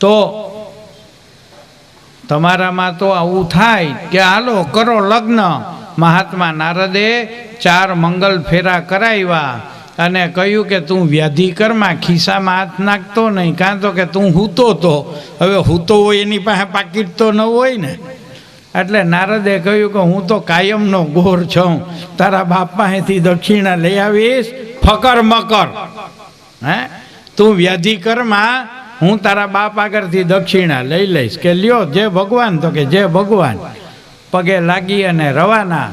તો તમારામાં તો આવું થાય કે હાલો કરો લગ્ન. મહાત્મા નારદે 4 મંગલ ફેરા કરાવ્યા અને કહ્યું કે તું વ્યાધિકરમાં ખિસ્સામાં હાથ નાખતો નહીં, કાં તો કે તું હૂતો તો. હવે હૂતો હોય એની પાસે પાકીટ તો ન હોય ને. એટલે નારદે કહ્યું કે હું તો કાયમનો ગોર છું, તારા બાપ પાસેથી દક્ષિણા લઈ આવીશ ફકર મકર. હે તું વ્યાધિકરમાં હું તારા બાપ આગળથી દક્ષિણા લઈ લઈશ. કે લ્યો જે ભગવાન, તો કે જે ભગવાન. પગે લાગી અને રવાના.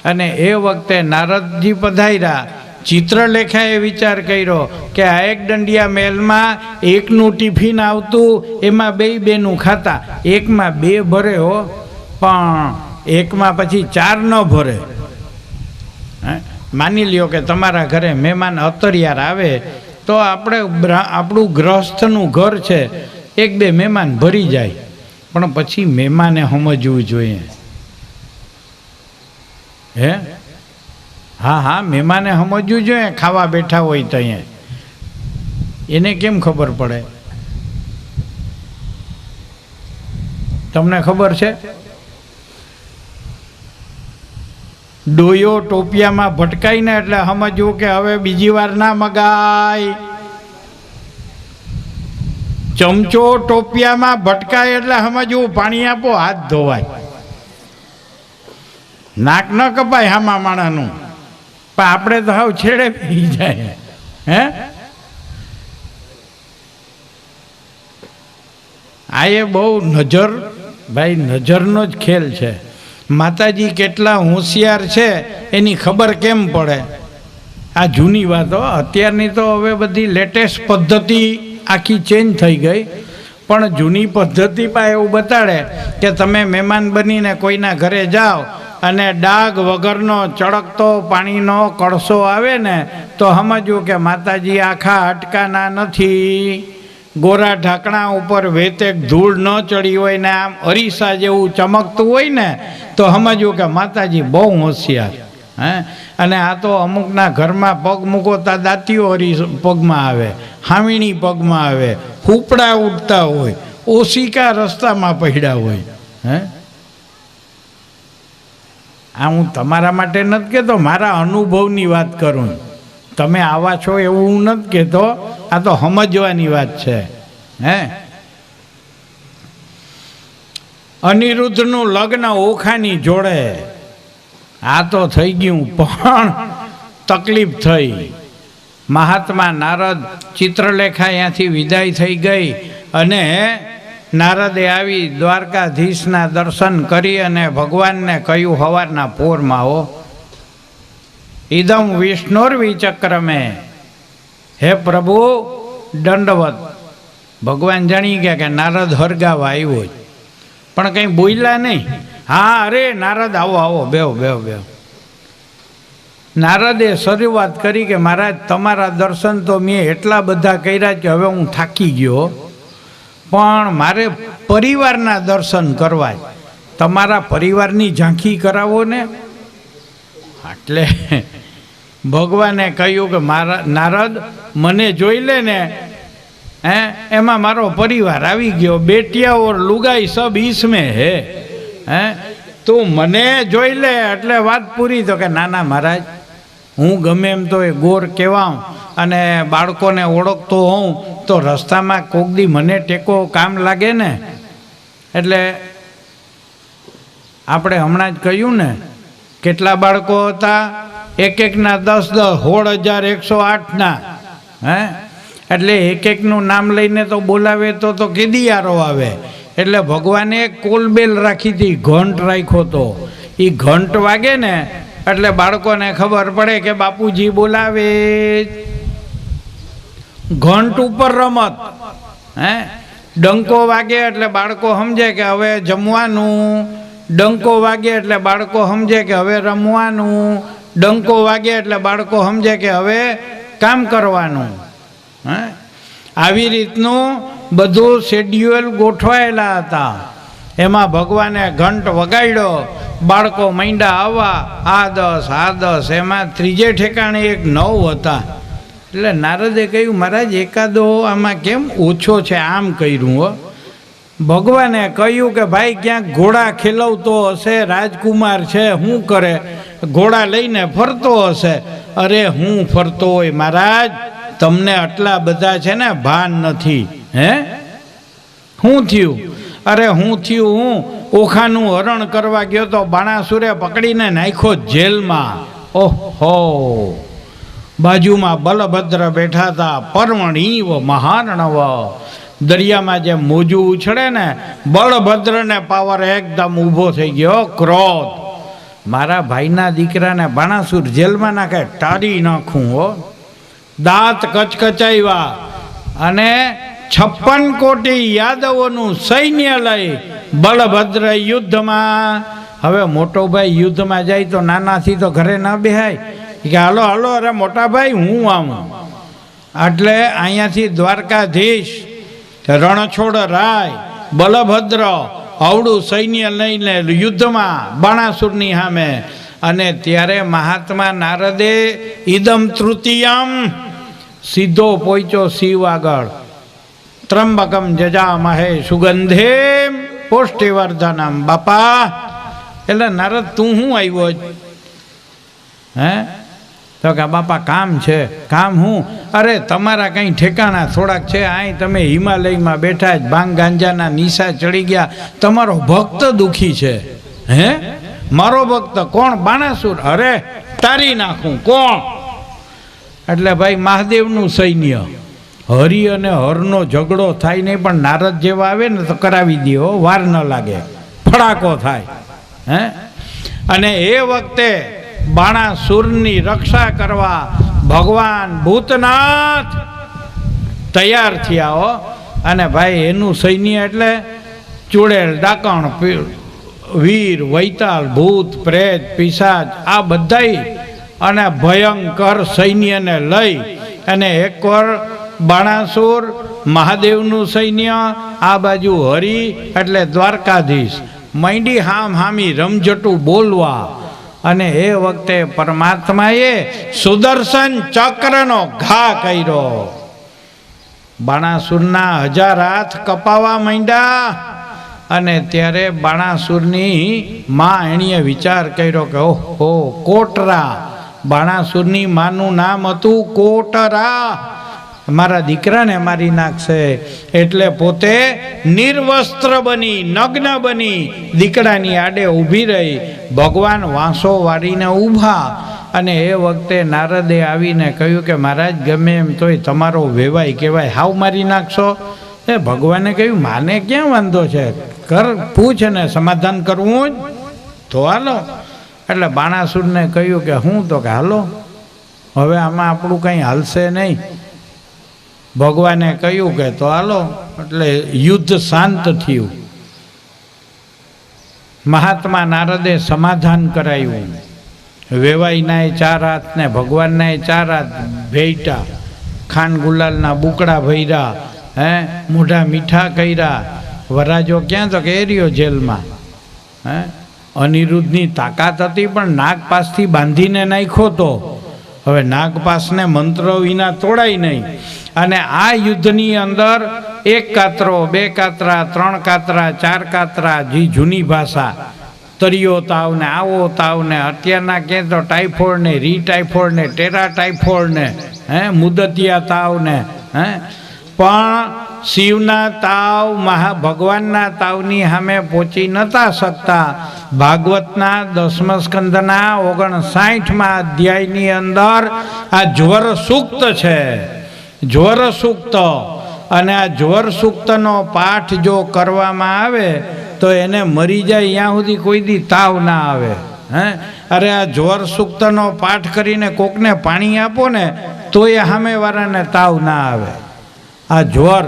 અને એ વખતે નારદજી પધાર્યા. ચિત્રલેખાએ વિચાર કર્યો કે આ એક દંડિયા મહેલમાં એકનું ટિફિન આવતું, એમાં બેનું ખાતા. એકમાં 2 ભરે હો, પણ એકમાં પછી 4 ન ભરે. માની લ્યો કે તમારા ઘરે મહેમાન અતરિયાર આવે તો આપણું ગ્રહસ્થનું ઘર છે, 1-2 મહેમાન ભરી જાય, પણ પછી મહેમાને સમજવું જોઈએ. હે હા મહેમાને સમજવું જોઈએ. ખાવા બેઠા હોય તો એને કેમ ખબર પડે? તમને ખબર છે? ડોયો ટોપિયામાં ભટકાય ને એટલે સમજવું કે હવે બીજી વાર ના મગાય. ચમચો ટોપિયામાં ભટકાય એટલે સમજવું પાણી આપો, હાથ ધોવાય. નાક ન કપાય હામા માણાનું, પણ આપણે તો હાવ છેડે પી જાય. હે આ એ બહુ નજર, ભાઈ નજરનો જ ખેલ છે. માતાજી કેટલા હોશિયાર છે એની ખબર કેમ પડે? આ જૂની વાતો. અત્યારની તો હવે બધી લેટેસ્ટ પદ્ધતિ આખી ચેન્જ થઈ ગઈ, પણ જૂની પદ્ધતિમાં એવું બતાડે કે તમે મહેમાન બનીને કોઈના ઘરે જાઓ અને ડાઘ વગરનો ચળકતો પાણીનો કળશો આવે ને તો સમજવું કે માતાજી આખા હટકાના નથી. ગોરા ઢાંકણા ઉપર વેતેક ધૂળ ન ચડી હોય ને આમ અરીસા જેવું ચમકતું હોય ને તો સમજવું કે માતાજી બહુ હોશિયાર. હે અને આ તો અમુકના ઘરમાં પગ મૂકો તા દાંતીઓ પગમાં આવે, હામીણી પગમાં આવે, હુપડા ઉડતા હોય, ઓશિકા રસ્તામાં પડ્યા હોય. હે આ હું તમારા માટે નથી કહેતો, મારા અનુભવની વાત કરું. તમે આવા છો એવું હું નથી કહેતો, આ તો સમજવાની વાત છે. હે અનિરુદ્ધનું લગ્ન ઓખાની જોડે. આ તો થઈ ગયું, પણ તકલીફ થઈ. મહાત્મા નારદ ચિત્રલેખા અહીંયાથી વિદાય થઈ ગઈ અને નારદે આવી દ્વારકાધીશના દર્શન કરી અને ભગવાનને કહ્યું સવારના પોરમાં, હો ઇદમ વિષ્ણુર્વિચક્રમે, હે પ્રભુ દંડવત. ભગવાન જાણી ગયા કે નારદ હરગાવા આવ્યો જ, પણ કંઈ બોલ્યા નહીં. હા અરે નારદ આવો આવો, બેહો બેહો બેહો. નારદે શરૂઆત કરી કે મહારાજ તમારા દર્શન તો મેં એટલા બધા કર્યા કે હવે હું થાકી ગયો, પણ મારે પરિવારના દર્શન કરવા, તમારા પરિવારની ઝાંખી કરાવો ને. એટલે ભગવાને કહ્યું કે નારદ મને જોઈ લે ને, હે એમાં મારો પરિવાર આવી ગયો. બેટિયા ઓર લુગાઈ સબ ઈસમેં હે. હે તું મને જોઈ લે એટલે વાત પૂરી. તો કે નાના મહારાજ હું ગમે એમ તો એ ગોર કહેવાઉં અને બાળકોને ઓળખતો હોઉં તો રસ્તામાં કોક દી મને ટેકો કામ લાગે ને. એટલે આપણે હમણાં જ કહ્યું ને કેટલા બાળકો હતા? એક-એકના 10-10, 16,108ના. હે એટલે એક-એકનું નામ લઈને તો બોલાવે તો કેદિયારો આવે. એટલે ભગવાને કોલબેલ રાખી હતી, ઘંટ રાખ્યો તો. એ ઘંટ વાગે ને એટલે બાળકોને ખબર પડે કે બાપુજી બોલાવે. ઘંટ ઉપર રમત. હે ડંકો વાગે એટલે બાળકો સમજે કે હવે જમવાનું. ડંકો વાગે એટલે બાળકો સમજે કે હવે રમવાનું. ડંકો વાગે એટલે બાળકો સમજે કે હવે કામ કરવાનું. હે આવી રીતનું બધું શેડ્યુલ ગોઠવાયેલા હતા. એમાં ભગવાને ઘંટ વગાડ્યો, બાળકો માંડ્યા આવવા, આ 10 આ 10. એમાં ત્રીજે ઠેકાણે એક 9 હતા. એટલે નારદે કહ્યું મહારાજ એકાદો આમાં કેમ ઓછો છે? આમ કર્યું હો. ભગવાને કહ્યું કે ભાઈ ક્યાંક ઘોડા ખેલવતો હશે, રાજકુમાર છે, શું કરે, ઘોડા લઈને ફરતો હશે. અરે હું ફરતો હોય મહારાજ, તમને આટલા બધા છે ને ભાન નથી. હે શું થયું? અરે હું થયું, હું ઓખાનું હરણ કરવા ગયો તો બાણાસુરે પકડીને નાખ્યો જેલમાં. ઓહો, બાજુમાં બલભદ્ર બેઠા હતા, પર્વણીવ મહાર્ણવ. દરિયામાં જે મોજું ઉછળે ને, બળભદ્રને પાવર એકદમ ઊભો થઈ ગયો, ક્રોધ. મારા ભાઈના દીકરાને બાણાસુર જેલમાં નાખે, ટાળી નાખું હો. દાંત કચકચાવ્યા અને 56 કોટી યાદવોનું સૈન્ય લઈ બળભદ્ર યુદ્ધમાં. હવે મોટો ભાઈ યુદ્ધમાં જાય તો નાનાથી તો ઘરે ના બેહાય કે હાલો હાલો, અરે મોટા ભાઈ હું આવું. એટલે અહીંયાથી દ્વારકાધીશ રણછોડ રાય બલભદ્ર અવળું સૈન્ય લઈને યુદ્ધમાં બાણાસુરની સામે. અને ત્યારે મહાત્મા નારદે ઇદમ તૃતીયમ સીધો પહોંચ્યો શિવ આગળ. ત્રંબકમ જજામહે સુગંધે પુષ્ટિવર્ધનમ. બાપા, એટલે નારદ તું શું આવ્યો? હે તો કે બાપા કામ છે. કામ હું? અરે તમારા કંઈ ઠેકાણા થોડાક છે. અહીં તમે હિમાલયમાં બેઠા જ ભાંગ ગાંજાના નિશા ચડી ગયા, તમારો ભક્ત દુખી છે. હે મારો ભક્ત કોણ? બાણાસુર. અરે તારી નાખું. કોણ? એટલે ભાઈ મહાદેવનું સૈન્ય. હરિ અને હરનો ઝઘડો થાય નહીં, પણ નારદ જેવા આવે ને તો કરાવી દે, વાર ન લાગે, ફડાકો થાય. હે અને એ વખતે બાણાસુરની રક્ષા કરવા ભગવાન ભૂતનાથ તૈયાર થયા હો. અને ભાઈ એનું સૈન્ય એટલે ચૂડેલ, ડાકણ, વીર, વૈતાલ, ભૂત, પ્રેત, પિશાચ, આ બધાય અને ભયંકર સૈન્યને લઈ અને એકવાર બાણાસુર મહાદેવનું સૈન્ય, આ બાજુ હરિ એટલે દ્વારકાધીશ માંડી હામી રમઝટું બોલવા. અને એ વખતે પરમાત્માએ સુદર્શન ચક્રનો ઘા કર્યો. બાણાસુરના 1000 હાથ કપાવા માંડ્યા. અને ત્યારે બાણાસુરની માં એણીએ વિચાર કર્યો કે ઓહો, કોટરા. બાણાસુરની માનું નામ હતું કોટરા. મારા દીકરાને મારી નાખશે. એટલે પોતે નિર્વસ્ત્ર બની, નગ્ન બની દીકરાની આડે ઊભી રહી. ભગવાન વાંસો વાળીને ઊભા. અને એ વખતે નારદે આવીને કહ્યું કે મહારાજ, ગમે એમ તોય તમારો વેવાય કહેવાય, હાવ મારી નાખશો? એ ભગવાને કહ્યું માને ક્યાં વાંધો છે, કર, પૂછ ને સમાધાન કરવું જ તો હાલો. એટલે બાણાસુરને કહ્યું કે હું? તો કે હાલો, હવે આમાં આપણું કંઈ હાલશે નહીં. ભગવાને કહ્યું કે તો હાલો. એટલે યુદ્ધ શાંત થયું. મહાત્મા નારદે સમાધાન કરાયું. વેવાઈનાએ 4 હાથ ને ભગવાનનાએ 4 હાથ ભેટા, ખાન ગુલાલના બુકડા ભર્યા, હે મોઢા મીઠા કર્યા. વરાજો ક્યાં? તો કે એરિયો જેલમાં. હે અનિરુદ્ધની તાકાત હતી, પણ નાગપાસથી બાંધીને નાખ્યો તો. હવે નાગપાસને મંત્ર વિના તોડાય નહીં. અને આ યુદ્ધની અંદર 1 કાતરો, 2 કાતરા, 3 કાતરા, 4 કાતરા, જે જૂની ભાષા, તરિયો તાવ ને આવો તાવ ને, અત્યારના કહે તો ટાઇફોઇડ ને, રીટાઇફોઇડ ને, ટેરા ટાઇફોઇડ ને, હે મુદતિયા તાવ ને. હે પણ શિવના તાવ, ભગવાનના તાવની સામે પહોંચી નતા શકતા. ભાગવતના 10મા સ્કંદના 59મા અધ્યાયની અંદર આ જ્વર સૂક્ત છે. જ્વર સૂક્ત. અને આ જ્વર સૂક્તનો પાઠ જો કરવામાં આવે તો એને મરી જાય ત્યાં સુધી કોઈ દી તાવ ના આવે. હે અરે આ જ્વર સૂક્તનો પાઠ કરીને કોકને પાણી આપો ને તો એ સામેવાળાને તાવ ના આવે. આ જ્વર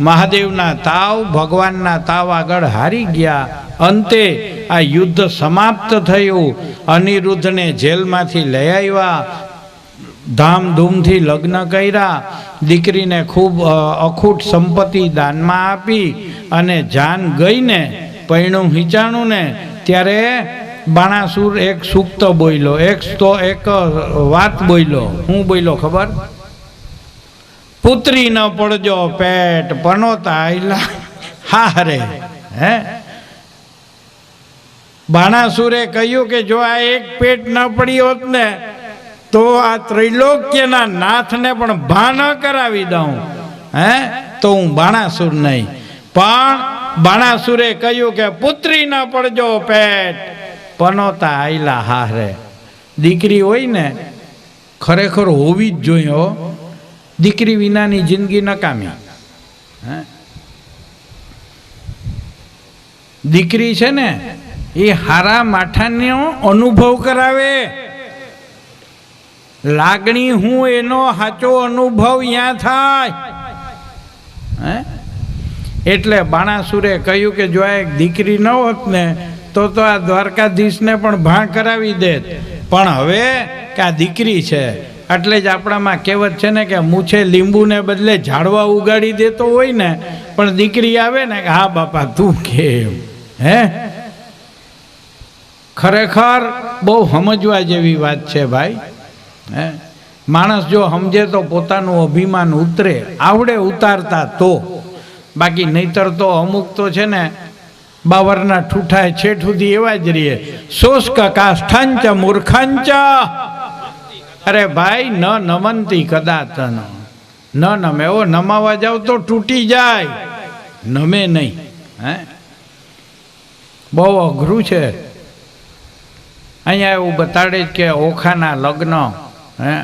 મહાદેવના તાવ, ભગવાનના તાવ આગળ હારી ગયા. અંતે આ યુદ્ધ સમાપ્ત થયું. અનિરુદ્ધને જેલમાંથી લઈ આવ્યા, ધામધૂમથી લગ્ન કર્યા, દીકરીને ખૂબ અખૂટ સંપત્તિ દાનમાં આપી. અને જાન ગઈને પૈણું હિંચાણું ને ત્યારે બાણાસુર એક સૂક્ત બોલ્યો, એક વાત બોલ્યો. હું બોલ્યો ખબર? પુત્રી ન પડજો પેટ પનોતા આયલા હા રે હે બાણાસુરે કહ્યું કે જો આ એક પેટ ન પડી હોત ને તો આ ત્રિલોક્યના નાથને પણ ભા ન કરાવી દઉં હે તો હું બાણાસુર નહીં. પણ બાણાસુરે કહ્યું કે પુત્રી ન પડજો પેટ પનોતા આયલા હારે. દીકરી હોય ને ખરેખર હોવી જ જોઈએ હો. દીકરી વિનાની જિંદગી નકામી. હે દીકરી છે ને એ હારા માઠાનો અનુભવ કરાવે. લાગણી હું એનો સાચો અનુભવ ત્યાં થાય. હે એટલે બાણાસુરે કહ્યું કે જો આ એક દીકરી ન હોત ને તો આ દ્વારકાધીશને પણ ભા કરાવી દેત. પણ હવે કે આ દીકરી છે એટલે જ આપણામાં કહેવત છે ને કે મૂછે લીંબુને બદલે ઝાડવા ઉગાડી દેતો હોય ને પણ દીકરી આવે ને કે હા બાપા તું કેમ. હે ખરેખર બહુ સમજવા જેવી વાત છે ભાઈ. હે માણસ જો સમજે તો પોતાનું અભિમાન ઉતરે, આવડે ઉતારતા તો. બાકી નહીતર તો અમુક તો છે ને બાવરના ઠૂઠાય છેઠ સુધી એવા જ રહીએ. શુષ્ક કાષ્ઠાંચ મૂર્ખાંચ. અરે ભાઈ ન નમંતી કદાચન. ન નમે ઓ નમાવા જાવ તો તૂટી જાય, નમે નહીં. હે બહુ અઘરું છે. અહીંયા એવું બતાડે કે ઓખાના લગ્ન. હે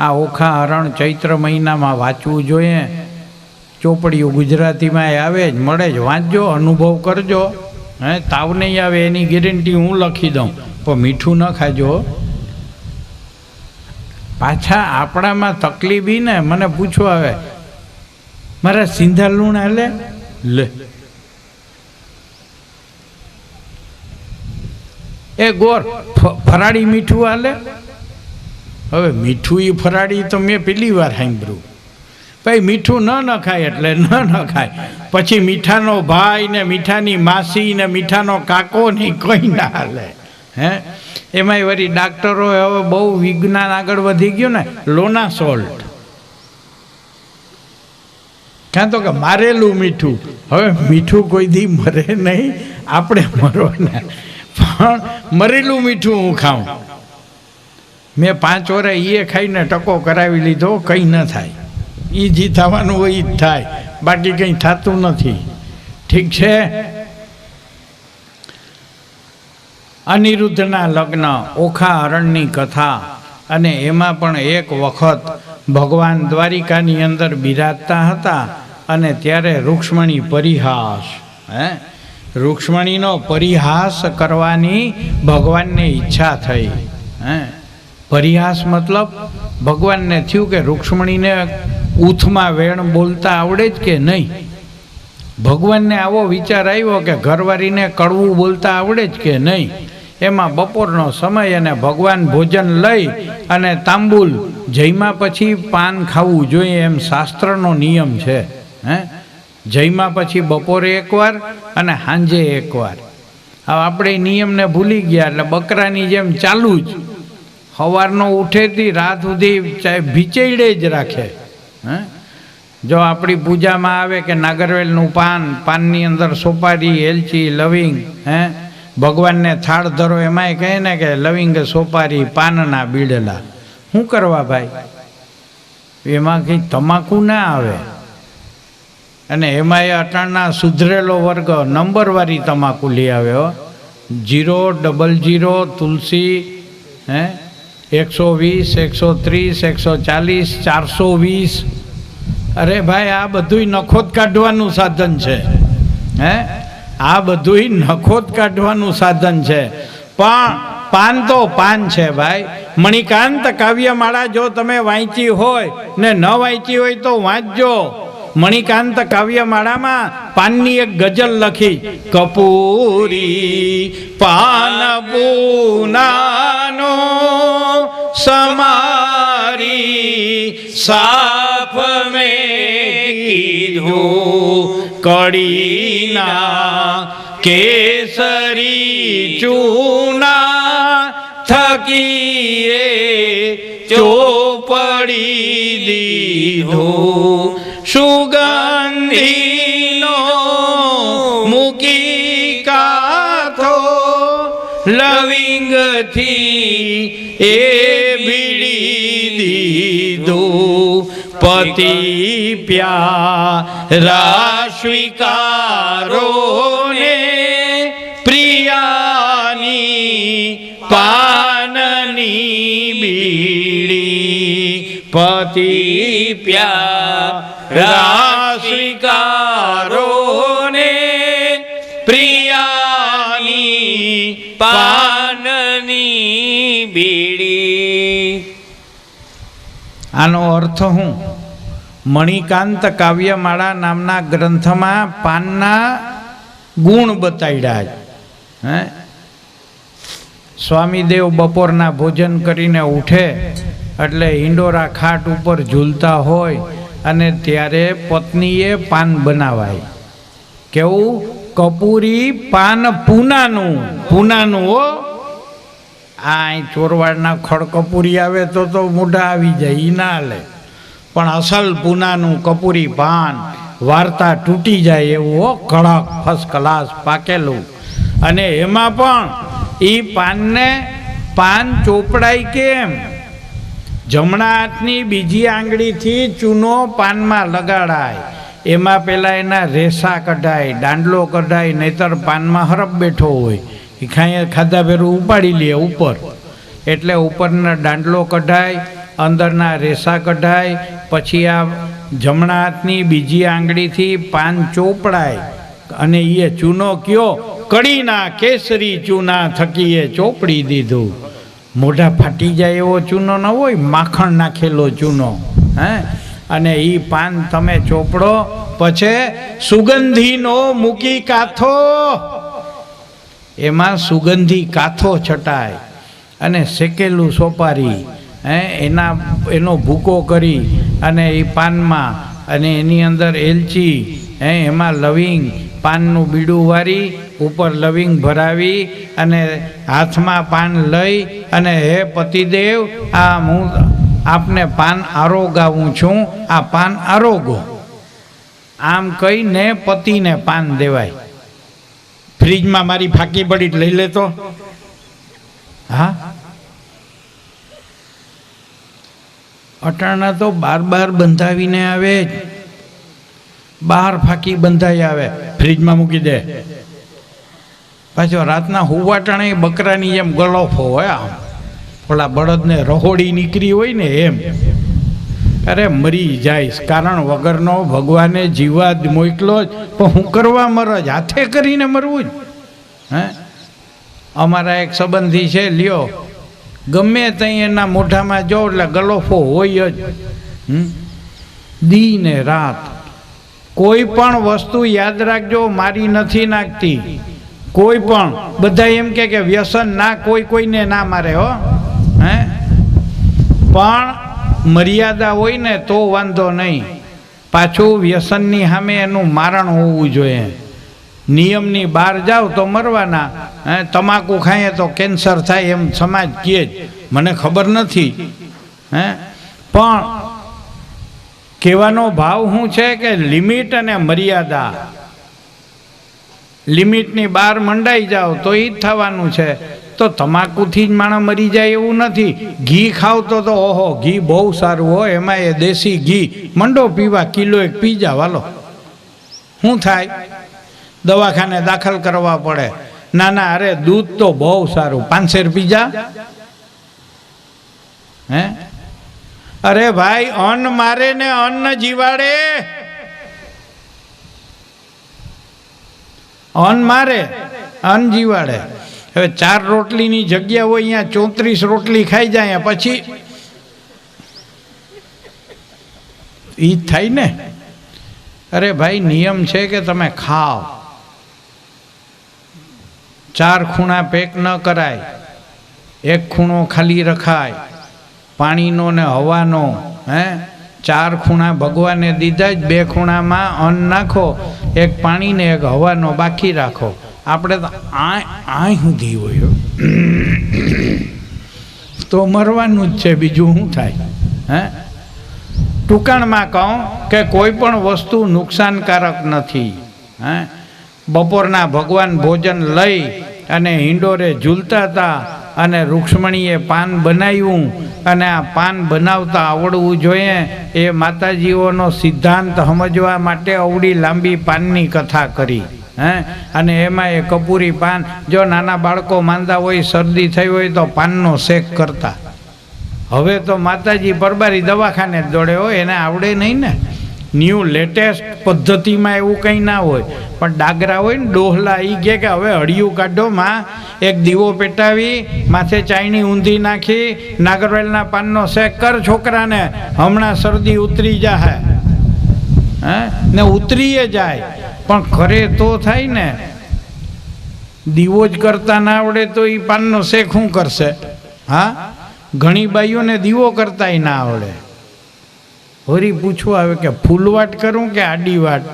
આ ઓખા હરણ ચૈત્ર મહિનામાં વાંચવું જોઈએ. ચોપડીઓ ગુજરાતીમાં આવે જ મળે જ, વાંચજો, અનુભવ કરજો. હે તાવ નહીં આવે એની ગેરંટી હું લખી દઉં, પણ મીઠું ન ખાજો. પાછા આપણામાં તકલીફ ને મને પૂછો આવે મારા સિંધા લૂણ હાલે લે એ ગોર ફરાળી મીઠું હાલે. હવે મીઠું એ ફરાળી તો મેં પેલી વાર સાંભળ્યું. ભાઈ મીઠું ન ખાય એટલે ન ખાય. પછી મીઠાનો ભાઈ ને મીઠાની માસી ને મીઠાનો કાકો નહીં કંઈ ના હાલે. હે એમાંય વળી ડાક્ટરો હવે બહુ વિજ્ઞાન આગળ વધી ગયું ને. લોના સોલ્ટ ક્યાં તો કે મારેલું મીઠું. હવે મીઠું કોઈ દી મરે નહીં, આપણે મરવાના. પણ મરેલું મીઠું હું ખાઉં. મેં 5 વર્ષ એ ખાઈને ટકો કરાવી લીધો. કંઈ ન થાય, એ જે થવાનું હોય એ જ થાય, બાકી કંઈ થતું નથી. ઠીક છે. અનિરુદ્ધના લગ્ન, ઓખા હરણની કથા. અને એમાં પણ એક વખત ભગવાન દ્વારિકાની અંદર બિરાજતા હતા અને ત્યારે રૂક્ષ્મણી પરિહાસ. હે રૂક્ષ્મણીનો પરિહાસ કરવાની ભગવાનને ઈચ્છા થઈ. હે પરિહાસ મતલબ ભગવાનને થયું કે રૂક્ષ્મણીને ઊથમાં વેણ બોલતા આવડે જ કે નહીં. ભગવાનને આવો વિચાર આવ્યો કે ઘરવાળીને કડવું બોલતા આવડે જ કે નહીં. એમાં બપોરનો સમય અને ભગવાન ભોજન લઈ અને તાંબુલ જમ્યા પછી પાન ખાવું જોઈએ એમ શાસ્ત્રનો નિયમ છે. હે જમ્યા પછી બપોરે એકવાર અને સાંજે એકવાર. હવે આપણે નિયમને ભૂલી ગયા એટલે બકરાની જેમ ચાલુ જ. સવારનો ઉઠેથી રાત સુધી ભીચેડે જ રાખે. હે જો આપણી પૂજામાં આવે કે નાગરવેલનું પાનની અંદર સોપારી, એલચી, લવિંગ. હે ભગવાનને થાળ ધરો એમાંય કહે ને કે લવિંગ, સોપારી, પાનના બીડલા. શું કરવા ભાઈ? એમાં કંઈ તમાકુ ના આવે. અને એમાંય અટાણના સુધરેલો વર્ગ નંબરવાળી તમાકુ લઈ આવ્યો. 0, 00, તુલસી. હે 120, 130, 140, 420. અરે ભાઈ આ બધુંય નખોદ કાઢવાનું સાધન છે. હે આ બધુંય નખોદ કાઢવાનું સાધન છે. પણ પાન તો પાન છે ભાઈ. મણિકાંત કાવ્યમાળા જો તમે વાંચી હોય ને ન વાંચી હોય તો વાંચજો. મણિકાંત કાવ્યમાળામાં પાનની એક ગઝલ લખી. કપૂરી પાન પૂનાનો સમારી સાફ મેં કીધું કડીના કેસરી ચૂના થકીએ ચોપડી દીધું સુગંધીનો લવિંગથી એ બીડી દીધું પતિ પ્યારા સ્વીકારો ને પ્રિયાની પાનની બીડી પતિ પ્યારા સ્વીકારો ને પ્રિયાની પાનની બીડી. આનો અર્થ હું મણિકાંત કાવ્યમાળા નામના ગ્રંથમાં પાનના ગુણ બતાડ્યા. હે સ્વામીદેવ બપોરના ભોજન કરીને ઉઠે એટલે હિંડોરા ખાટ ઉપર ઝૂલતા હોય અને ત્યારે પત્નીએ પાન બનાવાય. કેવું? કપૂરી પાન પૂનાનું. પૂનાનું હો. આ ચોરવાડના ખડકપૂરી આવે તો મોઢા આવી જાય, ઈ ના લે. પણ અસલ પૂનાનું કપૂરી પાન વાર્તા તૂટી જાય એવું હો, કડક ફર્સ્ટ ક્લાસ પાકેલું. અને એમાં પણ એ પાનને પાન ચોપડાય કેમ? જમણા હાથની બીજી આંગળીથી ચૂનો પાનમાં લગાડાય, એમાં પેલા એના રેસા કઢાય, દાંડલો કઢાય, નહીતર પાનમાં હરફ બેઠો હોય એ ખાધા ભેરું ઉપાડી લે ઉપર, એટલે ઉપરના દાંડલો કઢાય, અંદરના રેસા કઢાય, પછી આ જમણા હાથની બીજી આંગળીથી પાન ચોપડાય અને એ ચૂનો કયો કડીના કેસરી ચૂના થકીએ ચોપડી દીધું. મોઢા ફાટી જાય એવો ચૂનો ન હોય, માખણ નાખેલો ચૂનો. હે અને એ પાન તમે ચોપડો, પછી સુગંધીનો મૂકી કાથો, એમાં સુગંધી કાથો છટાય અને શેકેલું સોપારી એનો ભૂકો કરી અને એ પાનમાં, અને એની અંદર એલચી, એમાં લવિંગ, પાનનું બીડું વારી ઉપર લવિંગ ભરાવી અને હાથમાં પાન લઈ અને હે પતિદેવ, આ હું આપને પાન આરોગાવું છું, આ પાન આરોગો. આમ કહીને પતિને પાન દેવાય. ફ્રીજમાં મારી ફાંકી પડી લઈ લેતો. હા, અટાણા તો બાર બંધાવીને આવે, બહાર ફાંકી બંધાઈ આવે, ફ્રીજમાં મૂકી દે. પાછો રાતના હુવાટાણે બકરાની જેમ ગલોફો હોય, આમ ઓલા બળદને રહોડી નીકળી હોય ને એમ. અરે મરી જાય કારણ વગરનો ભગવાને જીવાદ મોકલો જ, પણ હું કરવા મરજ? હાથે કરીને મરવું જ. હે અમારા એક સંબંધી છે, લ્યો ગમે ત્યાં એના મોઢામાં જો એટલે ગલોફો હોય જ. દી ને રાત કોઈ પણ વસ્તુ યાદ રાખજો, મારી નથી નાખતી કોઈ પણ. બધા એમ કે વ્યસન ના, કોઈને ના મારે હો. હે પણ મર્યાદા હોય ને તો વાંધો નહીં. પાછું વ્યસનની સામે એનું મારણ હોવું જોઈએ. નિયમની બહાર જાઓ તો મરવાના. તમાકુ ખાઈએ તો કેન્સર થાય એમ સમાજ કહે જ, મને ખબર નથી. પણ કહેવાનો ભાવ શું છે કે લિમિટ અને મર્યાદા. લિમિટની બહાર મંડાઈ જાઓ તો એ જ થવાનું છે. તો તમાકુથી જ માણસ મરી જાય એવું નથી. ઘી ખાવ તો ઓહો ઘી બહુ સારું હોય, એમાં એ દેશી ઘી મંડો પીવા, કિલો એક પી જાવ, હાલો શું થાય? દવાખાને દાખલ કરવા પડે. ના અરે દૂધ તો બહુ સારું, 5 પી જા. હે અરે ભાઈ, અન્ન મારે ને અન્ન જીવાડે. અન્ન મારે અન્ન જીવાડે. હવે 4 રોટલીની જગ્યા હોય અહીંયા 34 રોટલી ખાઈ જાય, પછી ઈ થાય ને. અરે ભાઈ, નિયમ છે કે તમે ખાઓ, 4 ખૂણા પેક ન કરાય, 1 ખૂણો ખાલી રખાય, પાણીનો ને હવાનો. 4 ખૂણા ભગવાને દીધા જ, 2 ખૂણામાં અન્ન નાખો, 1 પાણી ને 1 હવાનો બાકી રાખો. આપણે તો આ સુધી હોય તો મરવાનું જ છે, બીજું શું થાય? ટૂંકાણમાં કહું કે કોઈ પણ વસ્તુ નુકસાનકારક નથી. બપોરના ભગવાન ભોજન લઈ અને હિંડોરે ઝૂલતા હતા અને રૂક્ષ્મણીએ પાન બનાવ્યું અને આ પાન બનાવતા આવડવું જોઈએ એ માતાજીઓનો સિદ્ધાંત સમજવા માટે અવડી લાંબી પાનની કથા કરી. અને એમાં એ કપૂરી પાન, જો નાના બાળકો માંદા હોય, શરદી થઈ હોય તો પાનનો શેક કરતા. હવે તો માતાજી પરબારી દવાખાને જ દોડે હોય, એને આવડે નહીં ને. ન્યૂ લેટેસ્ટ પદ્ધતિમાં એવું કંઈ ના હોય, પણ ડાગરા હોય ને ડોહલા, એ કહે કે હવે હળિયું કાઢો માં, એક દીવો પેટાવી માથે ચાયણી ઊંધી નાખી નાગરવેલના પાનનો શેક કર છોકરાને, હમણાં શરદી ઉતરી જાય. ને ઉતરીએ જાય, પણ કરે તો થાય ને. દીવો જ કરતા ના આવડે તો એ પાનનો શેક શું કરશે? હા, ઘણી બાઈઓને દીવો કરતાય ના આવડે. હોરી પૂછવું આવે કે ફૂલવાટ કરું કે આડી વાટ?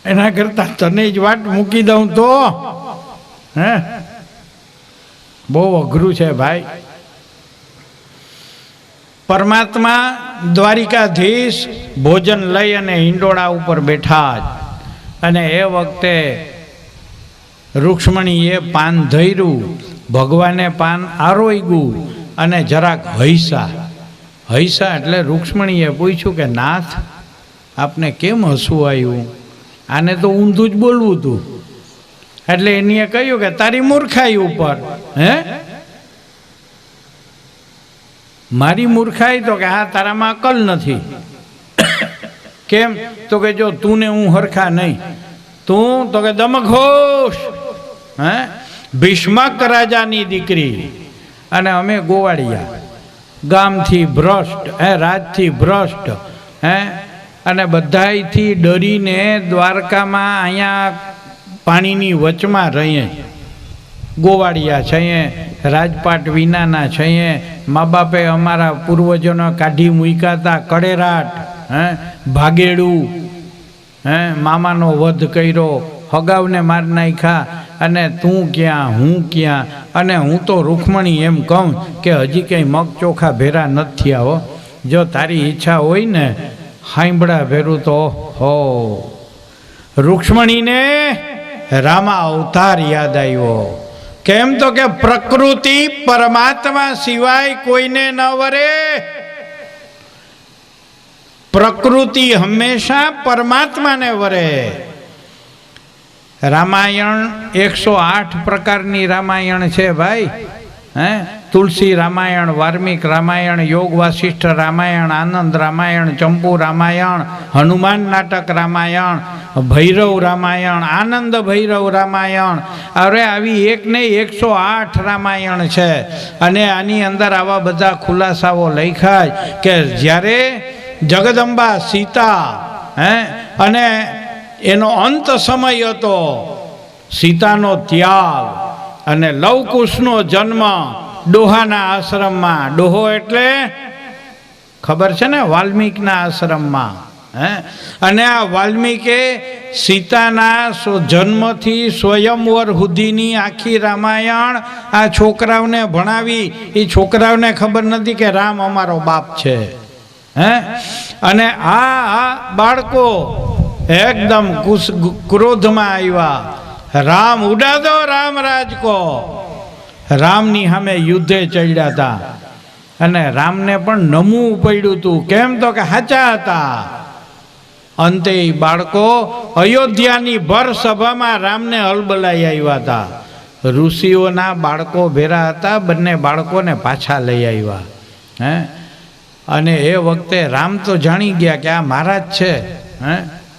એના કરતાં તને જ વાટ મૂકી દઉં તો. હે, બહુ અઘરું છે ભાઈ. પરમાત્મા દ્વારિકાધીશ ભોજન લઈ અને હિંડોળા ઉપર બેઠા જ, અને એ વખતે રૂક્ષ્મણીએ પાન ધર્યું, ભગવાને પાન આરોગ્યું અને જરાક હૈસા એટલે રૂક્ષ્મણીએ પૂછ્યું કે નાથ, આપને કેમ હસવું આવ્યું? આને તો ઊંધું જ બોલવું હતું. એટલે એનીએ કહ્યું કે તારી મૂર્ખાઈ ઉપર. હે, મારી મૂર્ખાઈ? તો કે હા, તારામાં અકલ નથી. કેમ? તો કે જો તું ને હું હરખા નહીં. તું તો કે દમઘોષ, હે, ભીષ્મક રાજાની દીકરી, અને અમે ગોવાળિયા, ગામથી ભ્રષ્ટ, રાજથી ભ્રષ્ટ, અને બધાયથી ડરીને દ્વારકામાં અહીંયા પાણીની વચમાં રહીએ. ગોવાળિયા છીએ, રાજપાટ વિનાના છીએ. મા બાપે અમારા પૂર્વજોને કાઢી મૂક્યા હતા કડેરાટ, ભાગેડું, મામાનો વધ કર્યો, હગાવને માર નાખ્યા, અને તું ક્યાં, હું ક્યાં? અને હું તો રૂક્ષ્મણી એમ કહું કે હજી કંઈ મગ ચોખા ભેરા નથી થયા હો. જો તારી ઈચ્છા હોય ને હાંભળા ભેરું તો હો. રૂક્ષ્મણીને રામા અવતાર યાદ આવ્યો. કેમ? તો કે પ્રકૃતિ પરમાત્મા સિવાય કોઈને ન વરે. પ્રકૃતિ હંમેશા પરમાત્માને વરે. રામાયણ 108 પ્રકારની રામાયણ છે ભાઈ. તુલસી રામાયણ, વાલ્મીક રામાયણ, યોગ વાસિષ્ઠ રામાયણ, આનંદ રામાયણ, ચંપુ રામાયણ, હનુમાન નાટક રામાયણ, ભૈરવ રામાયણ, આનંદ ભૈરવ રામાયણ. અરે આવી એક નહીં 108 રામાયણ છે. અને આની અંદર આવા બધા ખુલાસાઓ લખ્યા કે જ્યારે જગદંબા સીતા, અને એનો અંત સમય હતો, સીતાનો ત્યાગ અને લવકુશનો જન્મ ડોહાના આશ્રમમાં. ડોહો એટલે ખબર છે ને, વાલ્મીકના આશ્રમમાં. અને આ વાલ્મીકે સીતાના જન્મથી સ્વયંવર સુધીની આખી રામાયણ આ છોકરાઓને ભણાવી. એ છોકરાઓને ખબર નથી કે રામ અમારો બાપ છે. અને આ બાળકો એકદમ ક્રોધમાં આવ્યા. રામ ઉડા દો રામ રાજ કો. રામની સામે યુદ્ધે ચડ્યા હતા, અને રામને પણ નમવું પડ્યું હતું. કેમ? તો કે સાચા હતા. અંતે બાળકો અયોધ્યાની ભર સભામાં રામને હલબલાઈ આવ્યા હતા. ઋષિઓના બાળકો ભેરા હતા, બંને બાળકોને પાછા લઈ આવ્યા. અને એ વખતે રામ તો જાણી ગયા કે આ મારા જ છે.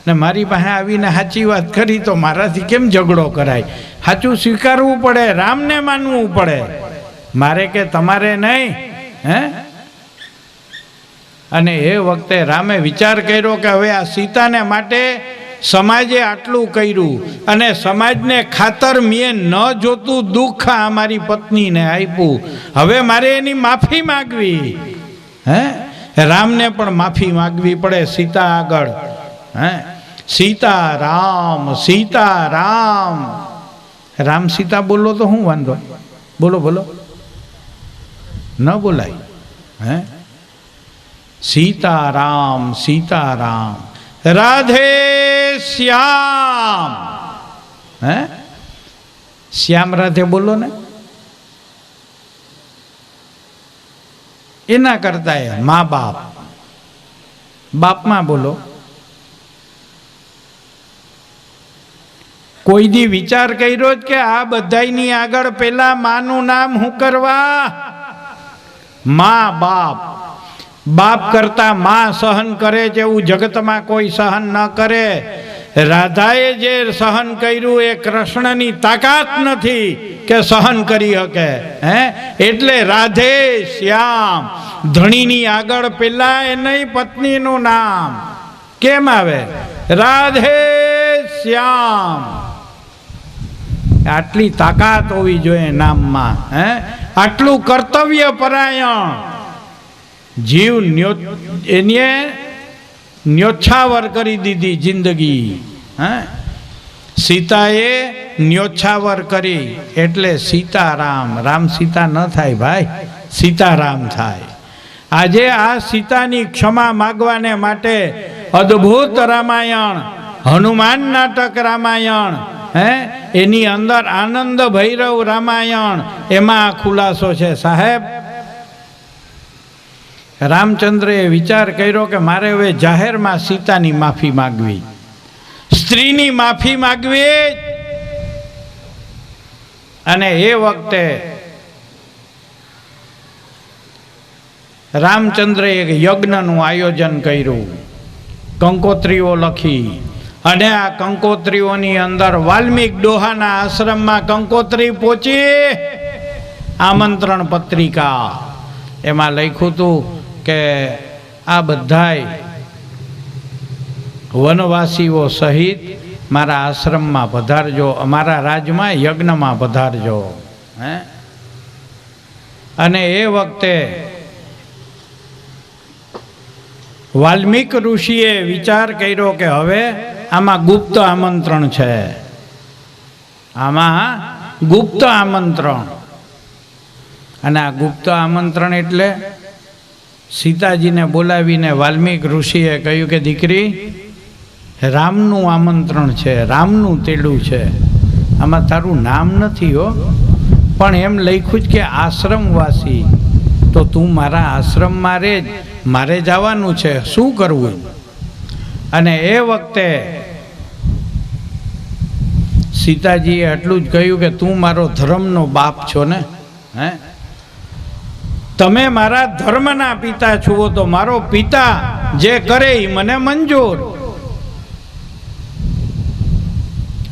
ને મારી પાસે આવીને સાચી વાત કરી તો મારાથી કેમ ઝઘડો કરાય? સાચું સ્વીકારવું પડે, રામને માનવું પડે, મારે કે તમારે નહીં. અને એ વખતે રામે વિચાર કર્યો કે હવે આ સીતાને માટે સમાજે આટલું કર્યું, અને સમાજને ખાતર મેં ન જોતું દુઃખ અમારી પત્નીને આપ્યું, હવે મારે એની માફી માગવી. રામને પણ માફી માગવી પડે સીતા આગળ. સીતારામ સીતારામ. રામ સીતા બોલો તો શું વાંધો? બોલો બોલો, ન બોલાય? સીતારામ સીતારામ, રાધે શ્યામ. શ્યામ રાધે બોલો ને, એના કરતા મા બાપ, બાપમાં બોલો. કોઈ દી વિચાર કર્યો જ કે આ બધાયની આગળ પેલા માનું નામ શું કરવા? મા બાપ. બાપ કરતા માં સહન કરે છે એવું જગતમાં કોઈ સહન ન કરે. રાધાએ જે સહન કર્યું એ કૃષ્ણની તાકાત નથી કે સહન કરી શકે. એટલે રાધે શ્યામ, ધણીની આગળ પેલા એ નહીં પત્નીનું નામ કેમ આવે? રાધે શ્યામ. આટલી તાકાત હોવી જોઈએ નામમાં. આટલું કર્તવ્ય પરાયણ જીવ એને ન્યોછાવર કરી દીધી જિંદગી. સીતાએ ન્યોછાવર કરી એટલે સીતારામ. રામ સીતા ન થાય ભાઈ, સીતારામ થાય. આજે આ સીતાની ક્ષમા માગવાને માટે અદ્ભુત રામાયણ, હનુમાન નાટક રામાયણ, એની અંદર આનંદ ભૈરવ રામાયણ, એમાં ખુલાસો છે. સાહેબ, રામચંદ્રએ વિચાર કર્યો કે મારે હવે જાહેરમાં સીતાની માફી માગવી, સ્ત્રીની માફી માગવી. અને એ વખતે રામચંદ્રએ એક યજ્ઞનું આયોજન કર્યું, કંકોત્રીઓ લખી. અને આ કંકોત્રીઓની અંદર વાલ્મીક ડોહાના આશ્રમમાં કંકોત્રી પહોંચી, આમંત્રણ પત્રિકા. એમાં લખ્યું હતું કે આ બધાય વનવાસીઓ સહિત મારા આશ્રમમાં પધારજો, અમારા રાજમાં યજ્ઞમાં પધારજો. અને એ વખતે વાલ્મીક ઋષિએ વિચાર કર્યો કે હવે આમાં ગુપ્ત આમંત્રણ છે, આમાં ગુપ્ત આમંત્રણ. અને આ ગુપ્ત આમંત્રણ એટલે સીતાજીને બોલાવીને વાલ્મીક ઋષિએ કહ્યું કે દીકરી, રામનું આમંત્રણ છે, રામનું તેડું છે, આમાં તારું નામ નથી હો, પણ એમ લખ્યું જ કે આશ્રમવાસી. તો તું મારા આશ્રમમાં રહે, મારે જવાનું છે, શું કરવું? અને એ વખતે સીતાજીએ એટલું જ કહ્યું કે તું મારો ધર્મનો બાપ છો ને, તમે મારા ધર્મના પિતા છો, તો મારો પિતા જે કરે એ મને મંજૂર.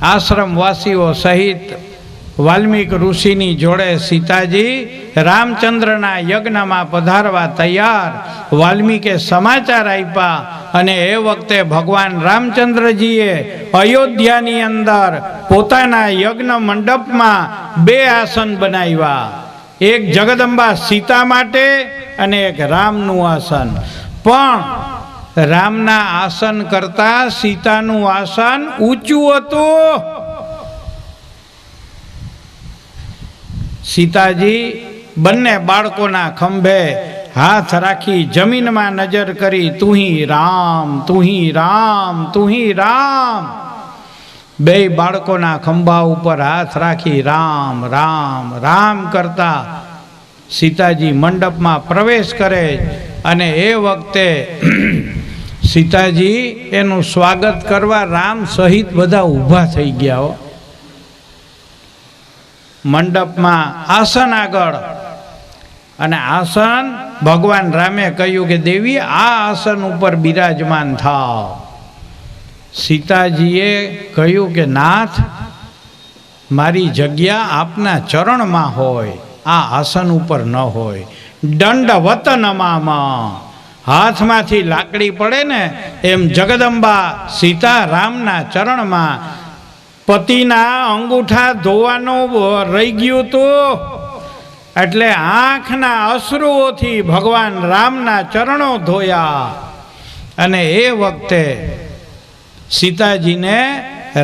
આશ્રમવાસીઓ સહિત વાલ્મીક ઋષિની જોડે સીતાજી રામચંદ્રના યજ્ઞમાં પધારવા તૈયાર. વાલ્મીકે સમાચાર આપ્યા અને એ વખતે ભગવાન રામચંદ્રજીએ અયોધ્યાની અંદર પોતાના યજ્ઞ મંડપમાં 2 આસન બનાવ્યા, એક જગદંબા સીતા માટે અને એક રામનું આસન. પણ રામના આસન કરતા સીતાનું આસન ઊંચું હતું. સીતાજી બંને બાળકોના ખંભે હાથ રાખી જમીનમાં નજર કરી, તું હી રામ, તું હી રામ, તું હી રામ. 2 બાળકોના ખંભા ઉપર હાથ રાખી રામ રામ રામ કરતા સીતાજી મંડપમાં પ્રવેશ કરે. અને એ વખતે સીતાજી એનું સ્વાગત કરવા રામ સહિત બધા ઊભા થઈ ગયા. મંડપમાં આસન આગળ, અને આસન ભગવાન રામે કહ્યું કે દેવી આ આસન ઉપર બિરાજમાન થાવ. સીતાજીએ કહ્યું કે નાથ, મારી જગ્યા આપના ચરણમાં હોય, આ આસન ઉપર ન હોય. દંડવત નમામા, હાથમાંથી લાકડી પડે ને એમ જગદંબા સીતા રામના ચરણમાં. પતિના અંગૂઠા ધોવાનો રહી ગયું હતું, એટલે આંખના અશ્રુઓથી ભગવાન રામના ચરણો ધોયા. અને એ વખતે સીતાજીને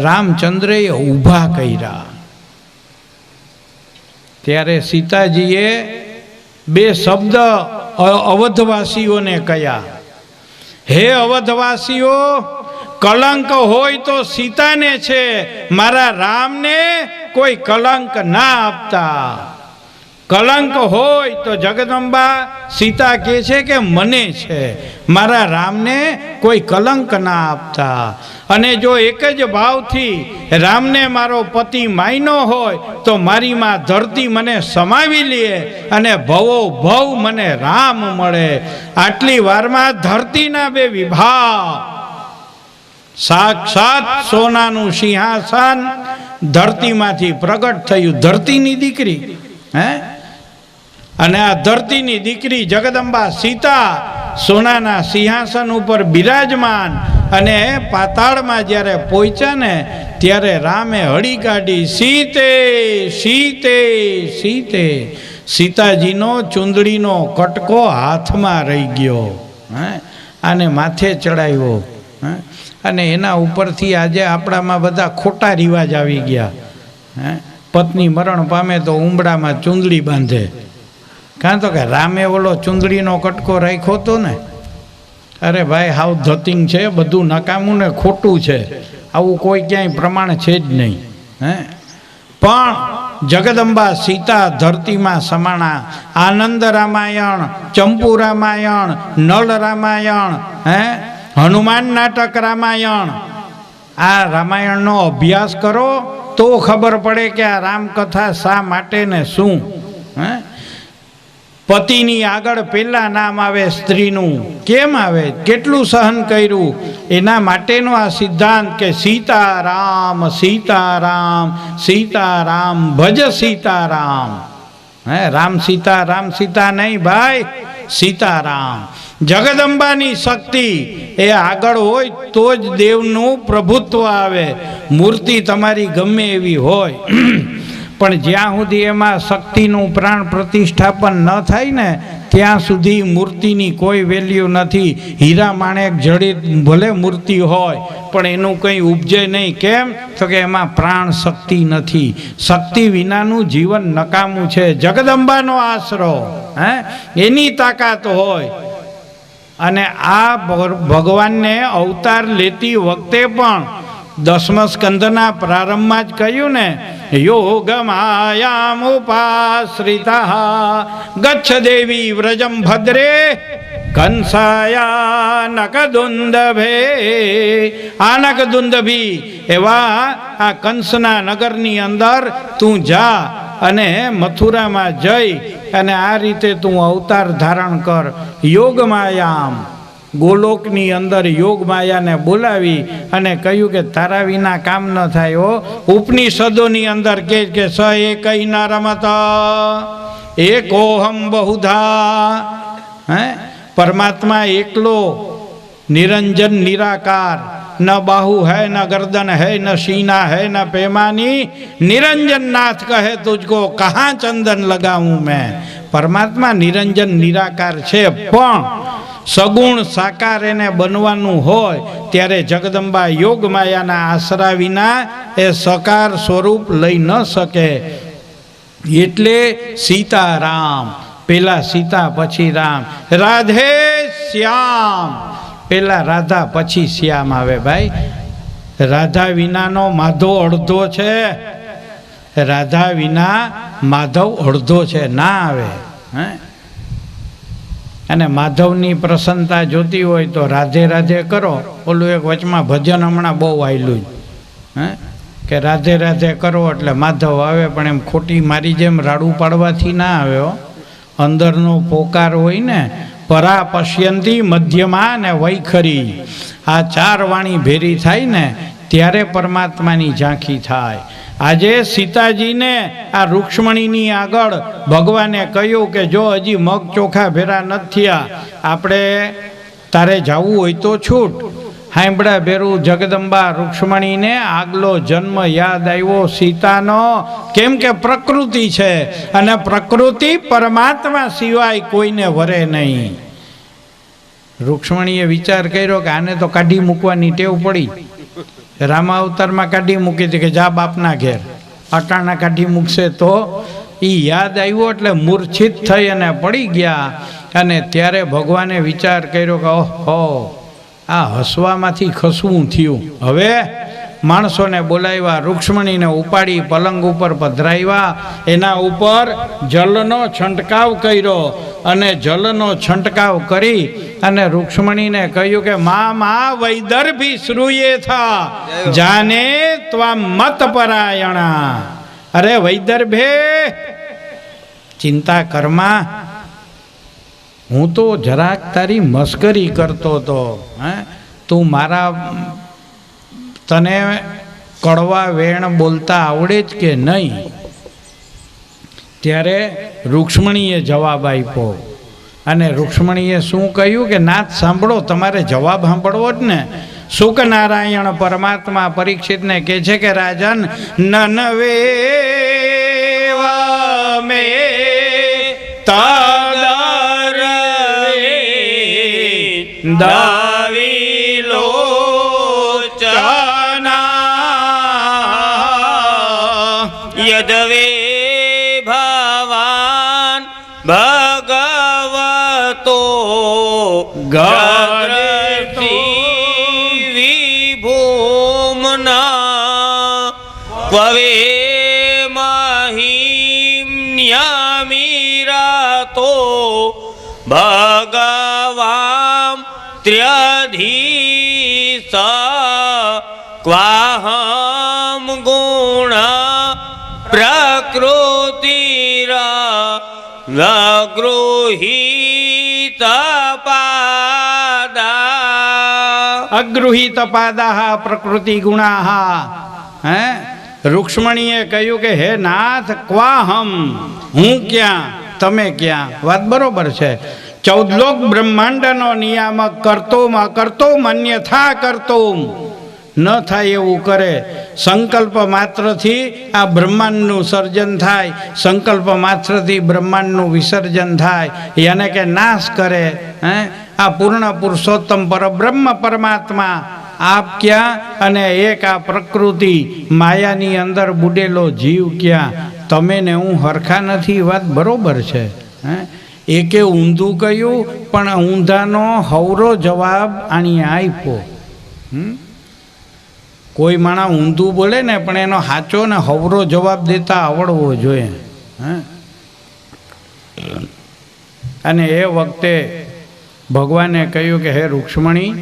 રામચંદ્રએ ઊભા કર્યા. ત્યારે સીતાજીએ 2 શબ્દ અવધવાસીઓને કહ્યા, હે અવધવાસીઓ, કલંક હોય તો સીતાને છે, મારા રામને કોઈ કલંક ના આપતા. કલંક હોય તો જગદંબા સીતા કહે છે કે મને છે, મારા રામને કોઈ કલંક ના આપતા. અને જો એક જ ભાવથી રામને મારો પતિ માયનો હોય તો મારી માં ધરતી મને સમાવી લે અને ભવો ભવ મને રામ મળે. આટલી વારમાં ધરતીના બે વિભાગ, સાક્ષાત સોનાનું સિંહાસન ધરતીમાંથી પ્રગટ થયું, ધરતીની દીકરી. અને આ ધરતીની દીકરી જગદંબા સીતા સોનાના સિંહાસન ઉપર બિરાજમાન. અને પાતાળમાં જ્યારે પહોંચ્યા ને ત્યારે રામે હળી કાઢી, સીતે સીતે સીતે. સીતાજીનો ચુંદડીનો કટકો હાથમાં રહી ગયો, આને માથે ચડાવ્યો. અને એના ઉપરથી આજે આપણામાં બધા ખોટા રિવાજ આવી ગયા. પત્ની મરણ પામે તો ઉંબડામાં ચુંદડી બાંધે. કાં તો કે રામે ઓલો ચુંદડીનો કટકો રાખ્યો હતો ને. અરે ભાઈ, હાવ ધતિંગ છે, બધું નકામું ને ખોટું છે, આવું કોઈ ક્યાંય પ્રમાણ છે જ નહીં. પણ જગદંબા સીતા ધરતીમાં સમાણા. આનંદ રામાયણ, ચંપુ રામાયણ, નળ રામાયણ, હનુમાન નાટક રામાયણ, આ રામાયણનો અભ્યાસ કરો તો ખબર પડે કે આ રામકથા શા માટે ને શું. પતિની આગળ પહેલા નામ આવે સ્ત્રીનું, કેમ આવે, કેટલું સહન કર્યું, એના માટેનો આ સિદ્ધાંત કે સીતારામ સીતારામ સીતારામ ભજ સીતારામ. રામ સીતા નહીં ભાઈ, સીતારામ. જગદંબાની શક્તિ એ આગળ હોય તો જ દેવનું પ્રભુત્વ આવે. મૂર્તિ તમારી ગમે એવી હોય પણ જ્યાં સુધી એમાં શક્તિનું પ્રાણ પ્રતિષ્ઠાપન ન થાય ને ત્યાં સુધી મૂર્તિની કોઈ વેલ્યુ નથી. હીરા માણેક જડિત ભલે મૂર્તિ હોય પણ એનું કંઈ ઉપજે નહીં. કેમ તો કે એમાં પ્રાણ શક્તિ નથી. શક્તિ વિનાનું જીવન નકામું છે. જગદંબાનો આશરો, એની તાકાત હોય. અને આ ભગવાનને અવતાર લેતી વખતે પણ 10મા સ્કંદના પ્રારંભમાં જ કહ્યું ને, યોગમાયામ ઉપાશ્રિતા ગચ્છ દેવી વ્રજમ ભદ્રે કંસાયા નકદુંદભે. આ નકદુંદભી એવા આ કંસના નગરની અંદર તું જા અને મથુરામાં જઈ અને આ રીતે તું અવતાર ધારણ કર. યોગમાયામ, ગોલોકની અંદર યોગ માયાને બોલાવી અને કહ્યું કે તારા વિના કામ ન થાય. હો, ઉપનિષદોની અંદર કે સ એકઈ ન રમત એકોહમ બહુધા. પરમાત્મા એકલો, નિરંજન નિરાકાર, ન બાહુ है न गर्दन है न सीना है न पैमानी, निरंजन नाथ कहे तुझको कहाँ चंदन लगाऊं मैं. પરમાત્મા નિરંજન નિરાકાર છે પણ સગુણ સાકાર એને બનવાનું હોય ત્યારે જગદંબા યોગ માયાના આશરા વિના એ સકાર સ્વરૂપ લઈ ન શકે. એટલે સીતારામ, પેલા સીતા પછી રામ. રાધે શ્યામ, પેલા રાધા પછી શ્યામ આવે. ભાઈ, રાધા વિનાનો માધવ અડધો છે. રાધા વિના માધવ અડધો છે, ના આવે. અને માધવની પ્રસન્નતા જોતી હોય તો રાધે રાધે કરો. ઓલું એક વચમાં ભજન હમણાં બહુ આવેલું કે રાધે રાધે કરો એટલે માધવ આવે, પણ એમ ખોટી મારી જેમ રાડું પાડવાથી ના આવે. અંદરનો પોકાર હોય ને, પરા પશ્યંતી, મધ્યમાં ને વૈખરી, આ 4 વાણી ભેરી થાય ને ત્યારે પરમાત્માની ઝાંખી થાય. આજે સીતાજીને આ રૂક્ષ્મણીની આગળ ભગવાને કહ્યું કે જો હજી મગ ચોખા ભેરા નથી થયા, આપણે તારે જવું હોય તો છૂટ. હાંભળા ભેરું જગદંબા રૂક્ષ્મણીને આગલો જન્મ યાદ આવ્યો સીતાનો. કેમ કે પ્રકૃતિ છે અને પ્રકૃતિ પરમાત્મા સિવાય કોઈને વરે નહીં. રૂક્ષ્મણીએ વિચાર કર્યો કે આને તો કાઢી મૂકવાની ટેવ પડી. રામા અવતારમાં કાઢી મૂકી હતી કે જા બાપના ઘેર, અટાણા કાઢી મૂકશે તો. એ યાદ આવ્યો એટલે મૂર્છિત થઈ અને પડી ગયા. અને ત્યારે ભગવાને વિચાર કર્યો કે ઓહો, આ હસવામાંથી ખસવું થયું. હવે માણસોને બોલાવ્યા, રૂક્ષ્મણીને ઉપાડી પલંગ ઉપર પધરાવ્યા, એના ઉપર જલનો છંટકાવ કર્યો અને જલનો છંટકાવ કરી અને રૂક્ષ્મણીને કહ્યું કે મા વૈદર્ભી શ્રુયે થા જાને ત્વા મત પરાયણા. અરે વૈદર્ભે, ચિંતા કરમાં, હું તો જરાક તારી મસ્કરી કરતો હતો. તું મારા, તને કડવા વેણ બોલતા આવડે જ કે નહીં? ત્યારે રૂક્ષ્મણીએ જવાબ આપ્યો અને રૂક્ષ્મણીએ શું કહ્યું કે નાથ સાંભળો, તમારે જવાબ સાંભળવો જ ને. શુકનારાયણ પરમાત્મા પરીક્ષિતને કહે છે કે રાજન, નનવે મે દાવીલો યદવે ભવાન ભગવતો ગરતી વિભૂમના ક્વે મહિમ્ન્યામિરાતો ભગવામ ત્ર્યધીસ ક્વાહમ ગુણ પ્રકૃતિરા અગૃહીત પાદા પ્રકૃતિ ગુણાહા. રૂક્ષ્મણીએ કહ્યું કે હે નાથ, ક્વાહમ, હું ક્યાં, તમે ક્યાં? વાત બરોબર છે. 14 લોક બ્રહ્માંડનો નિયામક કરતોમ અકર્તોમ અન્યથા કરતોમ, ન થાય એવું કરે. સંકલ્પ માત્રથી આ બ્રહ્માંડનું સર્જન થાય, સંકલ્પ માત્રથી બ્રહ્માંડનું વિસર્જન થાય, એને કે નાશ કરે. આ પૂર્ણ પુરુષોત્તમ પરબ્રહ્મ પરમાત્મા આપ ક્યાં અને એક આ પ્રકૃતિ માયાની અંદર બુડેલો જીવ ક્યાં? તમે ને હું હરખા નથી. વાત બરોબર છે. એકે ઊંધું કહ્યું પણ ઊંધાનો હવરો જવાબ આણીએ આપ્યો. કોઈ માણસ ઊંધું બોલે ને પણ એનો સાચો ને હવરો જવાબ દેતા આવડવો જોઈએ. અને એ વખતે ભગવાને કહ્યું કે હે રૂક્ષ્મણી,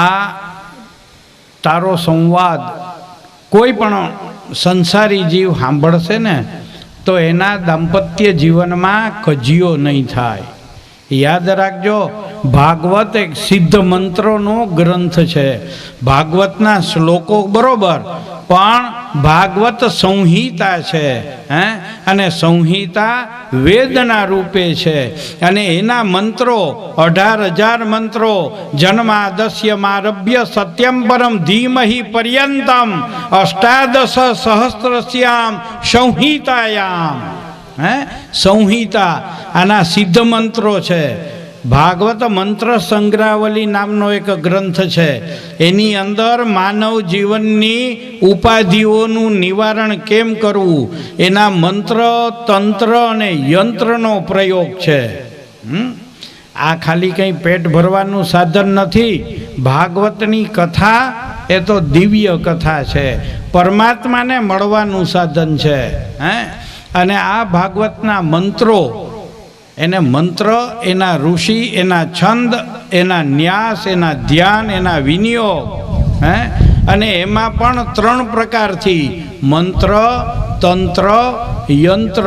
આ તારો સંવાદ કોઈ પણ સંસારી જીવ સાંભળશે ને તો એના દાંપત્ય જીવનમાં કજિયો નહીં થાય. યાદ રાખજો, ભાગવત એક સિદ્ધ મંત્રોનો ગ્રંથ છે. ભાગવતના શ્લોકો બરોબર, પણ ભાગવત સંહિતા છે. અને સંહિતા વેદના રૂપે છે. અને એના મંત્રો 18,000 મંત્રો, જન્માદસ્યમારભ્ય સત્યમ પરમ ધીમહિ પર્યંતમ અષ્ટાદશ સહસ્રસ્યામ સંહિતાયામ. સંહિતા આના સિદ્ધ મંત્રો છે. ભાગવત મંત્ર સંગ્રહાવલી નામનો એક ગ્રંથ છે. એની અંદર માનવ જીવનની ઉપાધિઓનું નિવારણ કેમ કરવું એના મંત્ર, તંત્ર અને યંત્રનો પ્રયોગ છે. આ ખાલી કંઈ પેટ ભરવાનું સાધન નથી. ભાગવતની કથા એ તો દિવ્ય કથા છે, પરમાત્માને મળવાનું સાધન છે. અને આ ભાગવતના મંત્રો, એને મંત્ર, એના ઋષિ, એના છંદ, એના ન્યાસ, એના ધ્યાન, એના વિનિયોગ, અને એમાં પણ 3 પ્રકારથી મંત્ર, તંત્ર, યંત્ર,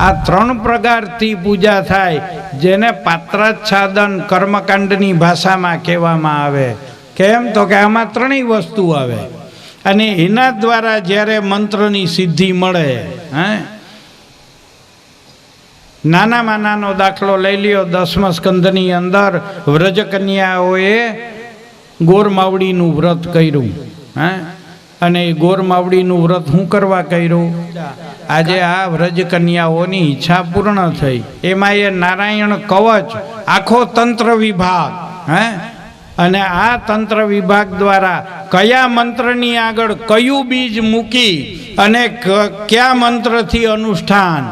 આ 3 પ્રકારથી પૂજા થાય, જેને પાત્રાચ્છાદન કર્મકાંડની ભાષામાં કહેવામાં આવે. કેમ તો કે આમાં 3 વસ્તુ આવે અને એના દ્વારા જ્યારે મંત્રની સિદ્ધિ મળે. નાનામાં નાનો દાખલો લઈ લ્યો. 10મા સ્કંધની અંદર વ્રજકન્યાઓએ ગોરમાવડીનું વ્રત કર્યું. અને એ ગોરમાવડીનું વ્રત શું કરવા કર્યું? આજે આ વ્રજકન્યાઓની ઈચ્છા પૂર્ણ થઈ. એમાં એ નારાયણ કવચ, આખો તંત્ર વિભાગ, અને આ તંત્ર વિભાગ દ્વારા કયા મંત્રની આગળ કયું બીજ મૂકી અને કયા મંત્રથી અનુષ્ઠાન,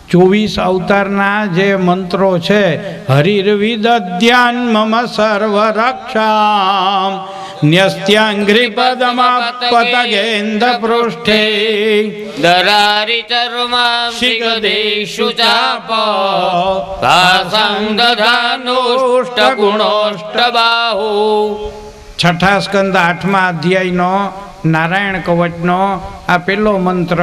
24 અવતારના જે મંત્રો છે, હરિર્વિદધ્યાન મમ સર્વ રક્ષામ ન્યસ્ત્યાંઘ્રી પદમાપતગેન્દ પૃષ્ઠે દરારી ચર્મા શિગદેશુ ચાપ ભાસં દધાનુષ્ટ ગુણોષ્ટ બાહુ. છઠ્ઠા સ્કંદ 8મા અધ્યાયનો નારાયણ કવચનો આ પેલો મંત્ર,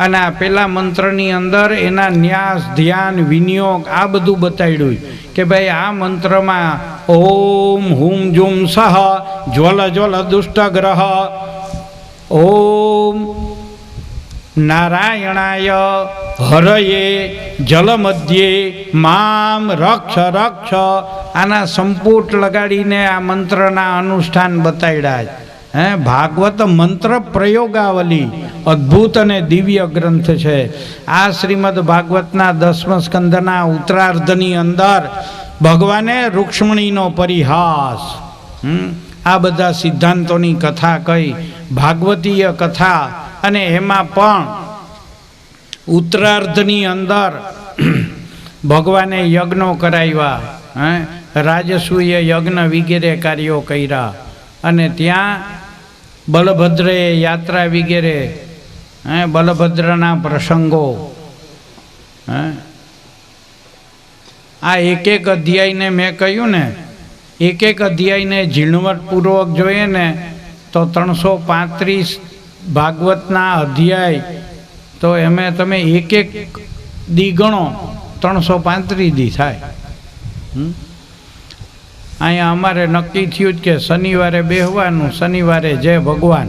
અને આ પેલા મંત્રની અંદર એના ન્યાસ, ધ્યાન, વિનિયોગ આ બધું બતાડ્યું કે ભાઈ આ મંત્રમાં ઓમ હુમ જુમ સહ જ્વલ જ્વલ દુષ્ટગ્રહ ઓમ નારાયણાય હરયે જલમધ્યે મામ રક્ષ રક્ષ આના સંપુટ લગાડીને આ મંત્રના અનુષ્ઠાન બતાડ્યા. ભાગવત મંત્ર પ્રયોગાવલી અદ્ભુત અને દિવ્ય ગ્રંથ છે. આ શ્રીમદ ભાગવતના 10મા સ્કંદના ઉત્તરાર્ધની અંદર ભગવાને રૂક્ષ્મણીનો પરિહાસ, આ બધા સિદ્ધાંતોની કથા કહી, ભાગવતીય કથા. અને એમાં પણ ઉત્તરાર્ધની અંદર ભગવાને યજ્ઞો કરાવ્યા, રાજસૂય યજ્ઞ વગેરે કાર્યો કર્યા. અને ત્યાં બલભદ્રએ યાત્રા વગેરે, બલભદ્રના પ્રસંગો, આ એક એક અધ્યાયને મેં કહ્યું ને, એક એક અધ્યાયને ઝીણવટપૂર્વક જોઈએ ને તો 335 ભાગવતના અધ્યાય, તો એમે તમે એક એક દી ગણો 335 દી થાય. અહીંયા અમારે નક્કી થયું કે શનિવારે બેહવાનું, શનિવારે જય ભગવાન.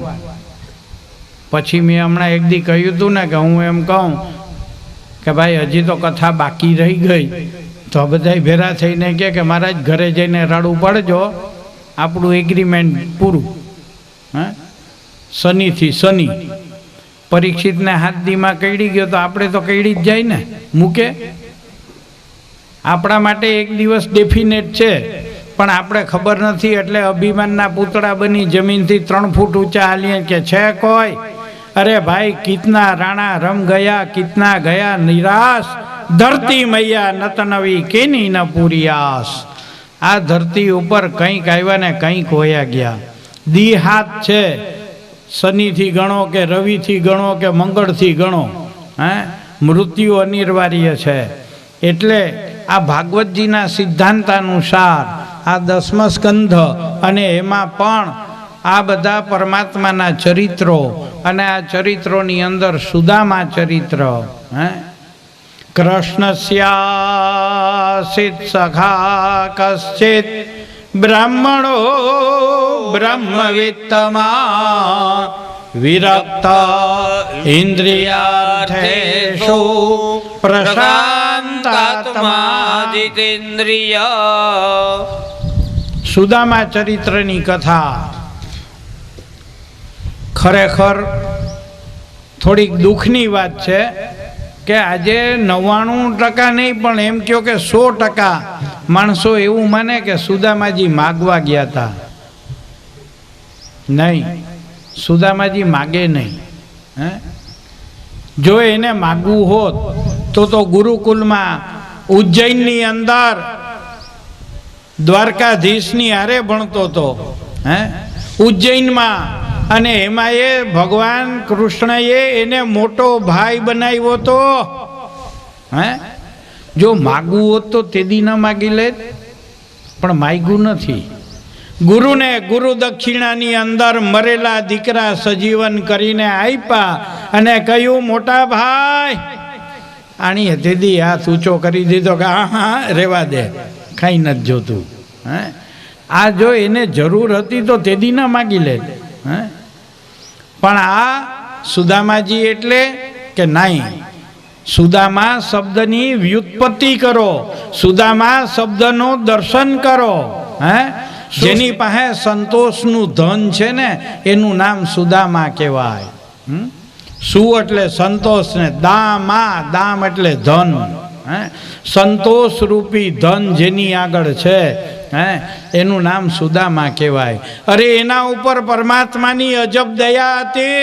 પછી મેં હમણાં એક દી કહ્યું હતું ને કે હું એમ કહું કે ભાઈ હજી તો કથા બાકી રહી ગઈ, તો બધા ભેરા થઈને કે મહારાજ ઘરે જઈને રડવું પડજો, આપણું એગ્રીમેન્ટ પૂરું. શનિથી શનિ પરીક્ષિતને હાથ દીમાં કઈડી ગયો તો આપણે તો કઈડી જ જાય ને, મૂકે. આપણા માટે એક દિવસ ડેફિનેટ છે, પણ આપણે ખબર નથી એટલે અભિમાનના પૂતળા બની જમીનથી 3 ફૂટ ઊંચા હાલીએ કે છે કોઈ. અરે ભાઈ, કિતના રાણા રમ ગયા, કિતના ગયા નિરાશ, ધરતી મૈયા નતનવી કેની ન પૂરિયાસ. આ ધરતી ઉપર કંઈક આવ્યા ને કંઈક હોયા ગયા. દી હાથ છે, શનિથી ગણો કે રવિથી ગણો કે મંગળથી ગણો, મૃત્યુ અનિવાર્ય છે. એટલે આ ભાગવતજીના સિદ્ધાંતાનુસાર આ 10મા સ્કંધ, અને એમાં પણ આ બધા પરમાત્માના ચરિત્રો, અને આ ચરિત્રોની અંદર સુદામા ચરિત્ર, કૃષ્ણસ્યાસિત સખા કશ્ચિત બ્રાહ્મણો બ્રહ્મવિત્તમા વિરક્ત ઇન્દ્રિયાર્થેષુ પ્રશાંતાત્મા જીતેન્દ્રિય. સુદામા ચરિત્રની કથા ખરેખર થોડીક દુઃખની વાત છે કે આજે 99% નહીં પણ એમ કહો કે 100% માણસો એવું માને કે સુદામાજી માગવા ગયા હતા. નહીં, સુદામાજી માગે નહીં. જો એને માગવું હોત તો ગુરુકુલમાં ઉજ્જૈનની અંદર દ્વારકાધીશની હારે ભણતો હતો, ઉજ્જૈનમાં. અને એમાં એ ભગવાન કૃષ્ણએ એને મોટો ભાઈ બનાવ્યો હતો. જો માગવું હોત તો તેદી ન માગી લે, પણ માગ્યું નથી. ગુરુને ગુરુ દક્ષિણાની અંદર મરેલા દીકરા સજીવન કરીને આપ્યા અને કહ્યું, મોટા ભાઈ. આણી તેદી હાથ ઊંચો કરી દીધો કે હા રેવા દે, ખાઈ નથી જોતું. આ જો એને જરૂર હતી તો તેદી ન માગી લે. પણ આ સુદામાજી એટલે કે નહીં, સુદામા શબ્દની વ્યુત્પત્તિ કરો, સુદામા શબ્દનું દર્શન કરો. જેની પાસે સંતોષનું ધન છે ને એનું નામ સુદામા કહેવાય. સુ એટલે સંતોષ ને દામા, દામ એટલે ધન. સંતોષ રૂપી ધન જેની આગળ છે એનું નામ સુદામા કહેવાય. અરે એના ઉપર પરમાત્માની અજબ દયા હતી.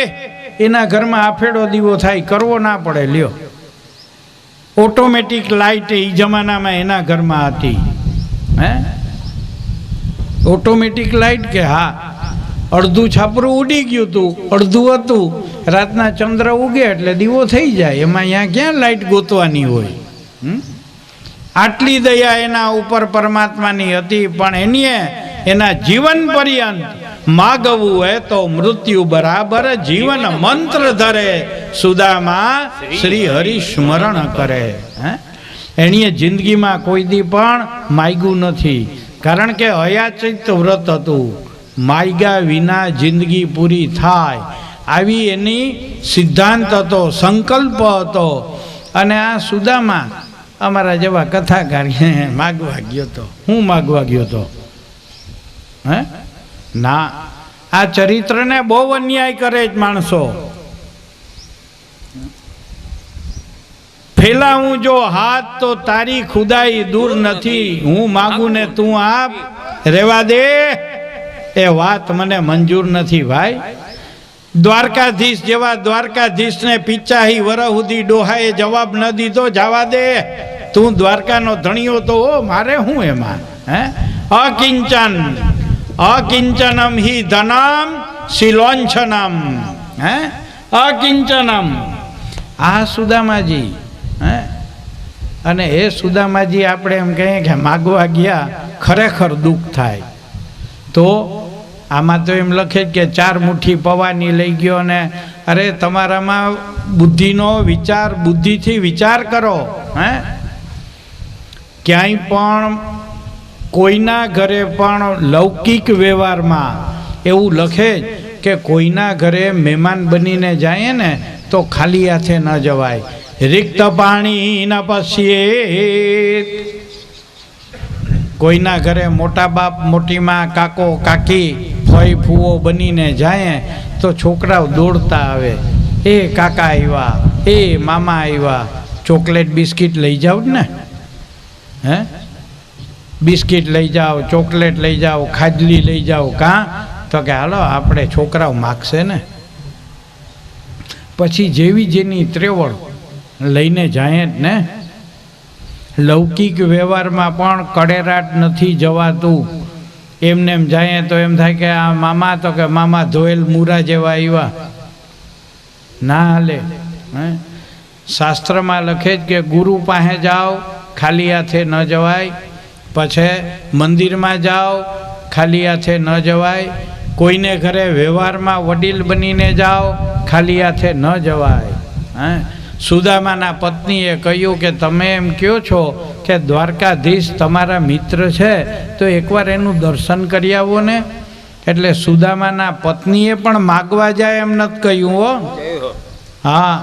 એના ઘરમાં આફેડો દીવો થાય, કરવો ના પડે. લ્યો, ઓટોમેટિક લાઇટ એ જમાનામાં એના ઘરમાં હતી. હે, ઓટોમેટિક લાઇટ કે હા, અડધું છાપરું ઉડી ગયું હતું, અડધું હતું. રાતના ચંદ્ર ઉગે એટલે દીવો થઈ જાય. એમાં અહીંયા ક્યાં લાઇટ ગોતવાની હોય? આટલી દયા એના ઉપર પરમાત્માની હતી. પણ એની એના જીવન પર્યંત માગવું હે તો મૃત્યુ બરાબર જીવન મંત્ર ધરે, સુદામા શ્રી હરિ સ્મરણ કરે. એણીએ જિંદગીમાં કોઈ દી પણ માગ્યું નથી, કારણ કે અયાચિત વ્રત હતું. માગ્યા વિના જિંદગી પૂરી થાય આવી એની સિદ્ધાંત હતો, સંકલ્પ હતો. અને આ સુદામા અમારા જેવા કથાકાર માગવા ગયો હતો. હું માગવા ગયો હતો? હે ના, આ ચરિત્રને બહુ અન્યાય કરે જ માણસો. ફેલાવું જો હાથ તો તારી ખુદાઈ દૂર નથી, હું માગું ને તું આપ, રેવા દે એ વાત મને મંજૂર નથી ભાઈ. દ્વારકાધીશ જેવા દ્વારકાધીશને 85 વર્ષ સુધી ડોહાએ જવાબ ન દીધો, જવા દે તું દ્વારકાનો ધણીયો તો મારે હું એમાં? હે, અકિંચન અકિંચનમ હિ ધનમ શિલોંછનમ. હે, અકિંચનમ. આ સુદામાજી. હે, અને એ સુદામાજી આપણે એમ કહીએ કે માગવા ગયા, ખરેખર દુઃખ થાય. તો આમાં તો એમ લખે કે 4 મુઠ્ઠી પવાની લઈ ગયો ને અરે તમારામાં બુદ્ધિનો વિચાર, બુદ્ધિથી વિચાર કરો. હે, ક્યાંય પણ કોઈના ઘરે પણ લૌકિક વ્યવહારમાં એવું લખે કે કોઈના ઘરે મહેમાન બનીને જાય ને તો ખાલી હાથે ન જવાય. રિક્ત પાણી ન પશ્યેત. કોઈના ઘરે મોટા બાપ, મોટી માં, કાકો, કાકી, ફઈ, ફૂવો બનીને જાય તો છોકરાઓ દોડતા આવે, એ કાકા આવ્યા, એ મામા આવ્યા. ચોકલેટ બિસ્કિટ લઈ જાઓ ને. હે, બિસ્કિટ લઈ જાઓ, ચોકલેટ લઈ જાઓ, ખાજલી લઈ જાઓ. કાં? તો કે હાલો આપણે છોકરાઓ માગશે ને. પછી જેવી જેની ત્રેવડ લઈને જાય જ ને. લૌકિક વ્યવહારમાં પણ કડેરાટ નથી જવાતું. એમને એમ જાય તો એમ થાય કે આ મામા, તો કે મામા ધોયેલ મૂરા જેવા આવ્યા. ના હાલે. શાસ્ત્રમાં લખે જ કે ગુરુ પાસે જાઓ, ખાલી હાથે ન જવાય. પછી મંદિરમાં જાઓ, ખાલી હાથે ન જવાય. કોઈને ઘરે વ્યવહારમાં વડીલ બનીને જાઓ, ખાલી હાથે ન જવાય. હે, સુદામાના પત્નીએ કહ્યું કે તમે એમ કહો છો કે દ્વારકાધીશ તમારા મિત્ર છે, તો એકવાર એનું દર્શન કરી આવો ને. એટલે સુદામાના પત્નીએ પણ માગવા જાય એમ નથી કહ્યું હો. હા,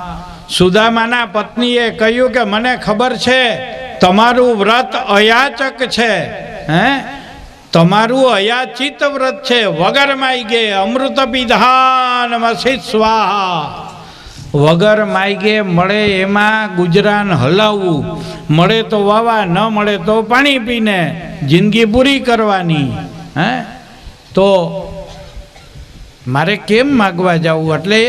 સુદામાના પત્નીએ કહ્યું કે મને ખબર છે તમારું વ્રત અયાચક છે. હે, તમારું અયાચિત વ્રત છે. વગર માગે અમૃત પીધાન મસિત સ્વાહા. વગર માગે મળે એમાં ગુજરાન હલાવવું. મળે તો વાવા, ન મળે તો પાણી પીને જિંદગી પૂરી કરવાની. હે, તો મારે કેમ માગવા જવું? એટલે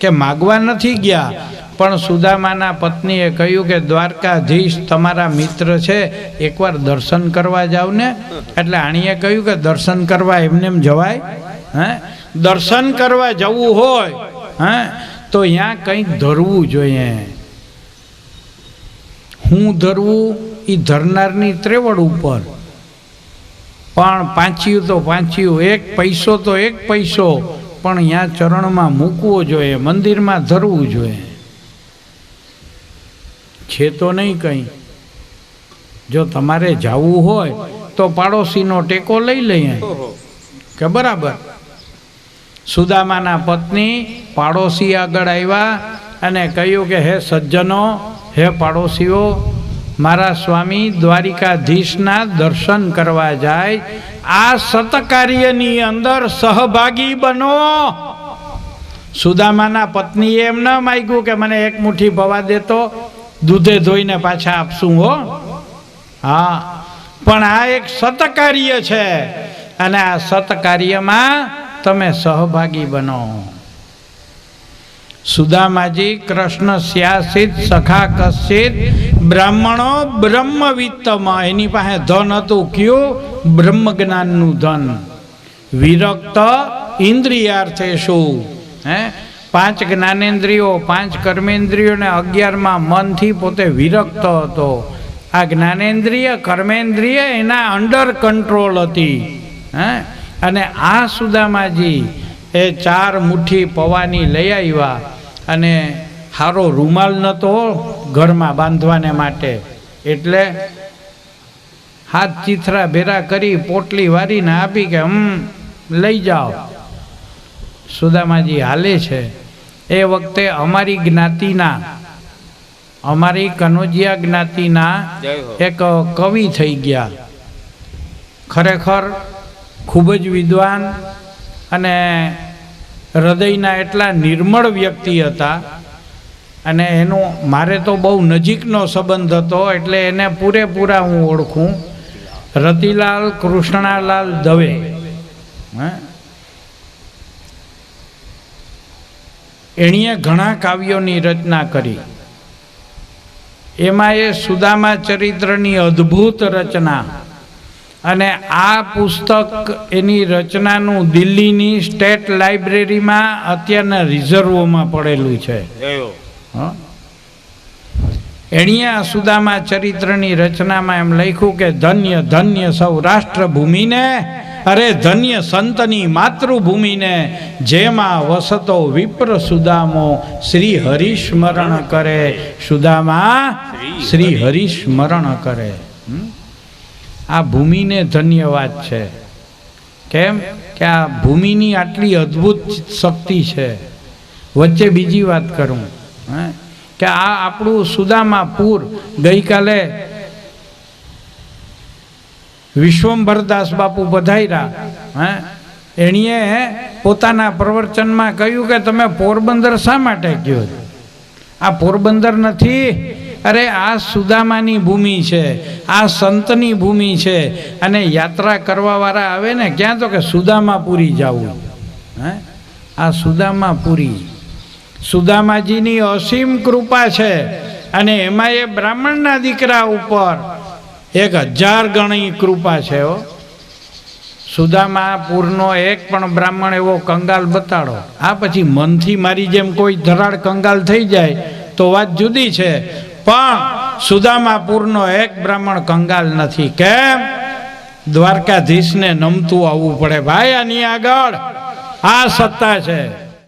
કે માગવા નથી ગયા, પણ સુદામાના પત્નીએ કહ્યું કે દ્વારકાધીશ તમારા મિત્ર છે, એકવાર દર્શન કરવા જાવ ને. એટલે આણીએ કહ્યું કે દર્શન કરવા એમને એમ જવાય? હે, દર્શન કરવા જવું હોય હે તો અહીંયા કંઈક ધરવું જોઈએ. હું ધરવું એ ધરનારની ત્રેવડ ઉપર. પણ પાંચ્યું તો પાંચ્યું, એક પૈસો તો એક પૈસો, પણ અહીંયા ચરણમાં મૂકવો જોઈએ, મંદિરમાં ધરવું જોઈએ. છે તો નહીં કંઈ. જો તમારે જવું હોય તો પાડોશીનો ટેકો લઈ લઈએ કે બરાબર. સુદામાના પત્ની પાડોશી આગળ આવ્યા અને કહ્યું કે હે સજ્જનો, હે પાડોશીઓ, મારા સ્વામી દ્વારિકાધીશના દર્શન કરવા જાય, આ સતકાર્યની અંદર સહભાગી બનો. સુદામાના પત્નીએ એમ ન માગ્યું કે મને એક મુઠ્ઠી પવા દેતો, દૂધે ધોઈને પાછા આપશું હો. હા, પણ આ એક સતકાર્ય છે અને આ સતકાર્યમાં તમે સહભાગી બનો. સુદામાજી કૃષ્ણ સ્યાસિત સખા કશ્ચિત બ્રાહ્મણો બ્રહ્મવિત્તમ, એની પાસે ધન હતું. કયું? બ્રહ્મ જ્ઞાનનું ધન. વિરક્ત ઇન્દ્રિયાર્થેષુ, હે 5 જ્ઞાનેન્દ્રિયો 5 કર્મેન્દ્રિયો ને 11માં મનથી પોતે વિરક્ત હતો. આ જ્ઞાનેન્દ્રિય કર્મેન્દ્રિય એના અંડર કંટ્રોલ હતી. હે અને આ સુદામાજી એ 4 મુઠ્ઠી પવાની લઈ આવ્યા અને સારો રૂમાલ નહોતો ઘરમાં બાંધવાને માટે, એટલે હાથ ચીથરા ભેરા કરી પોટલી વારીને આપી કે લઈ જાઓ. સુદામાજી હાલે છે. એ વખતે અમારી જ્ઞાતિના, અમારી કનોજિયા જ્ઞાતિના એક કવિ થઈ ગયા. ખરેખર ખૂબ જ વિદ્વાન અને હૃદયના એટલા નિર્મળ વ્યક્તિ હતા. અને એનો મારે તો બહુ નજીકનો સંબંધ હતો, એટલે એને પૂરેપૂરા હું ઓળખું. રતિલાલ કૃષ્ણાલાલ દવે. એણીએ ઘણા કાવ્યોની રચના કરી. એમાં એ સુદામા ચરિત્રની અદ્ભુત રચના, અને આ પુસ્તક એની રચનાનું દિલ્હીની સ્ટેટ લાઇબ્રેરીમાં અત્યારના રિઝર્વોમાં પડેલું છે. એણીએ આ સુદામા ચરિત્રની રચનામાં એમ લખ્યું કે ધન્ય ધન્ય સૌરાષ્ટ્ર ભૂમિને, અરે ધન્ય સંતની માતૃભૂમિને, જેમાં વસતો વિપ્ર સુદામો શ્રી હરિસ્મરણ કરે. સુદામા શ્રી હરિસ્મરણ કરે. આ ભૂમિને ધન્યવાદ છે. કેમ કે આ ભૂમિની આટલી અદ્ભુત શક્તિ છે. વચ્ચે બીજી વાત કરું કે આ આપણું સુદામાપુર ગઈકાલે વિશ્વંભરદાસ બાપુ પધાર્યા. એણીએ પોતાના પ્રવચનમાં કહ્યું કે તમે પોરબંદર શા માટે કહો? આ પોરબંદર નથી, અરે આ સુદામાની ભૂમિ છે, આ સંતની ભૂમિ છે. અને યાત્રા કરવા વાળા આવે ને ક્યાં, તો કે સુદામાપુરી જવું. આ સુદામાપુરી સુદામાજીની અસીમ કૃપા છે. અને એમાં એ બ્રાહ્મણના દીકરા ઉપર 1000 ગણી કૃપા છે. સુદામાપુરનો એક પણ બ્રાહ્મણ એવો કંગાલ બતાડો. આ પછી મનથી મારી જેમ કોઈ ધરાડ કંગાલ થઈ જાય તો વાત જુદી છે, પણ સુદામાપુરનો એક બ્રાહ્મણ કંગાલ નથી. કેમ? દ્વારકાધીશને નમતું આવવું પડે ભાઈ. આની આગળ આ સત્તા છે.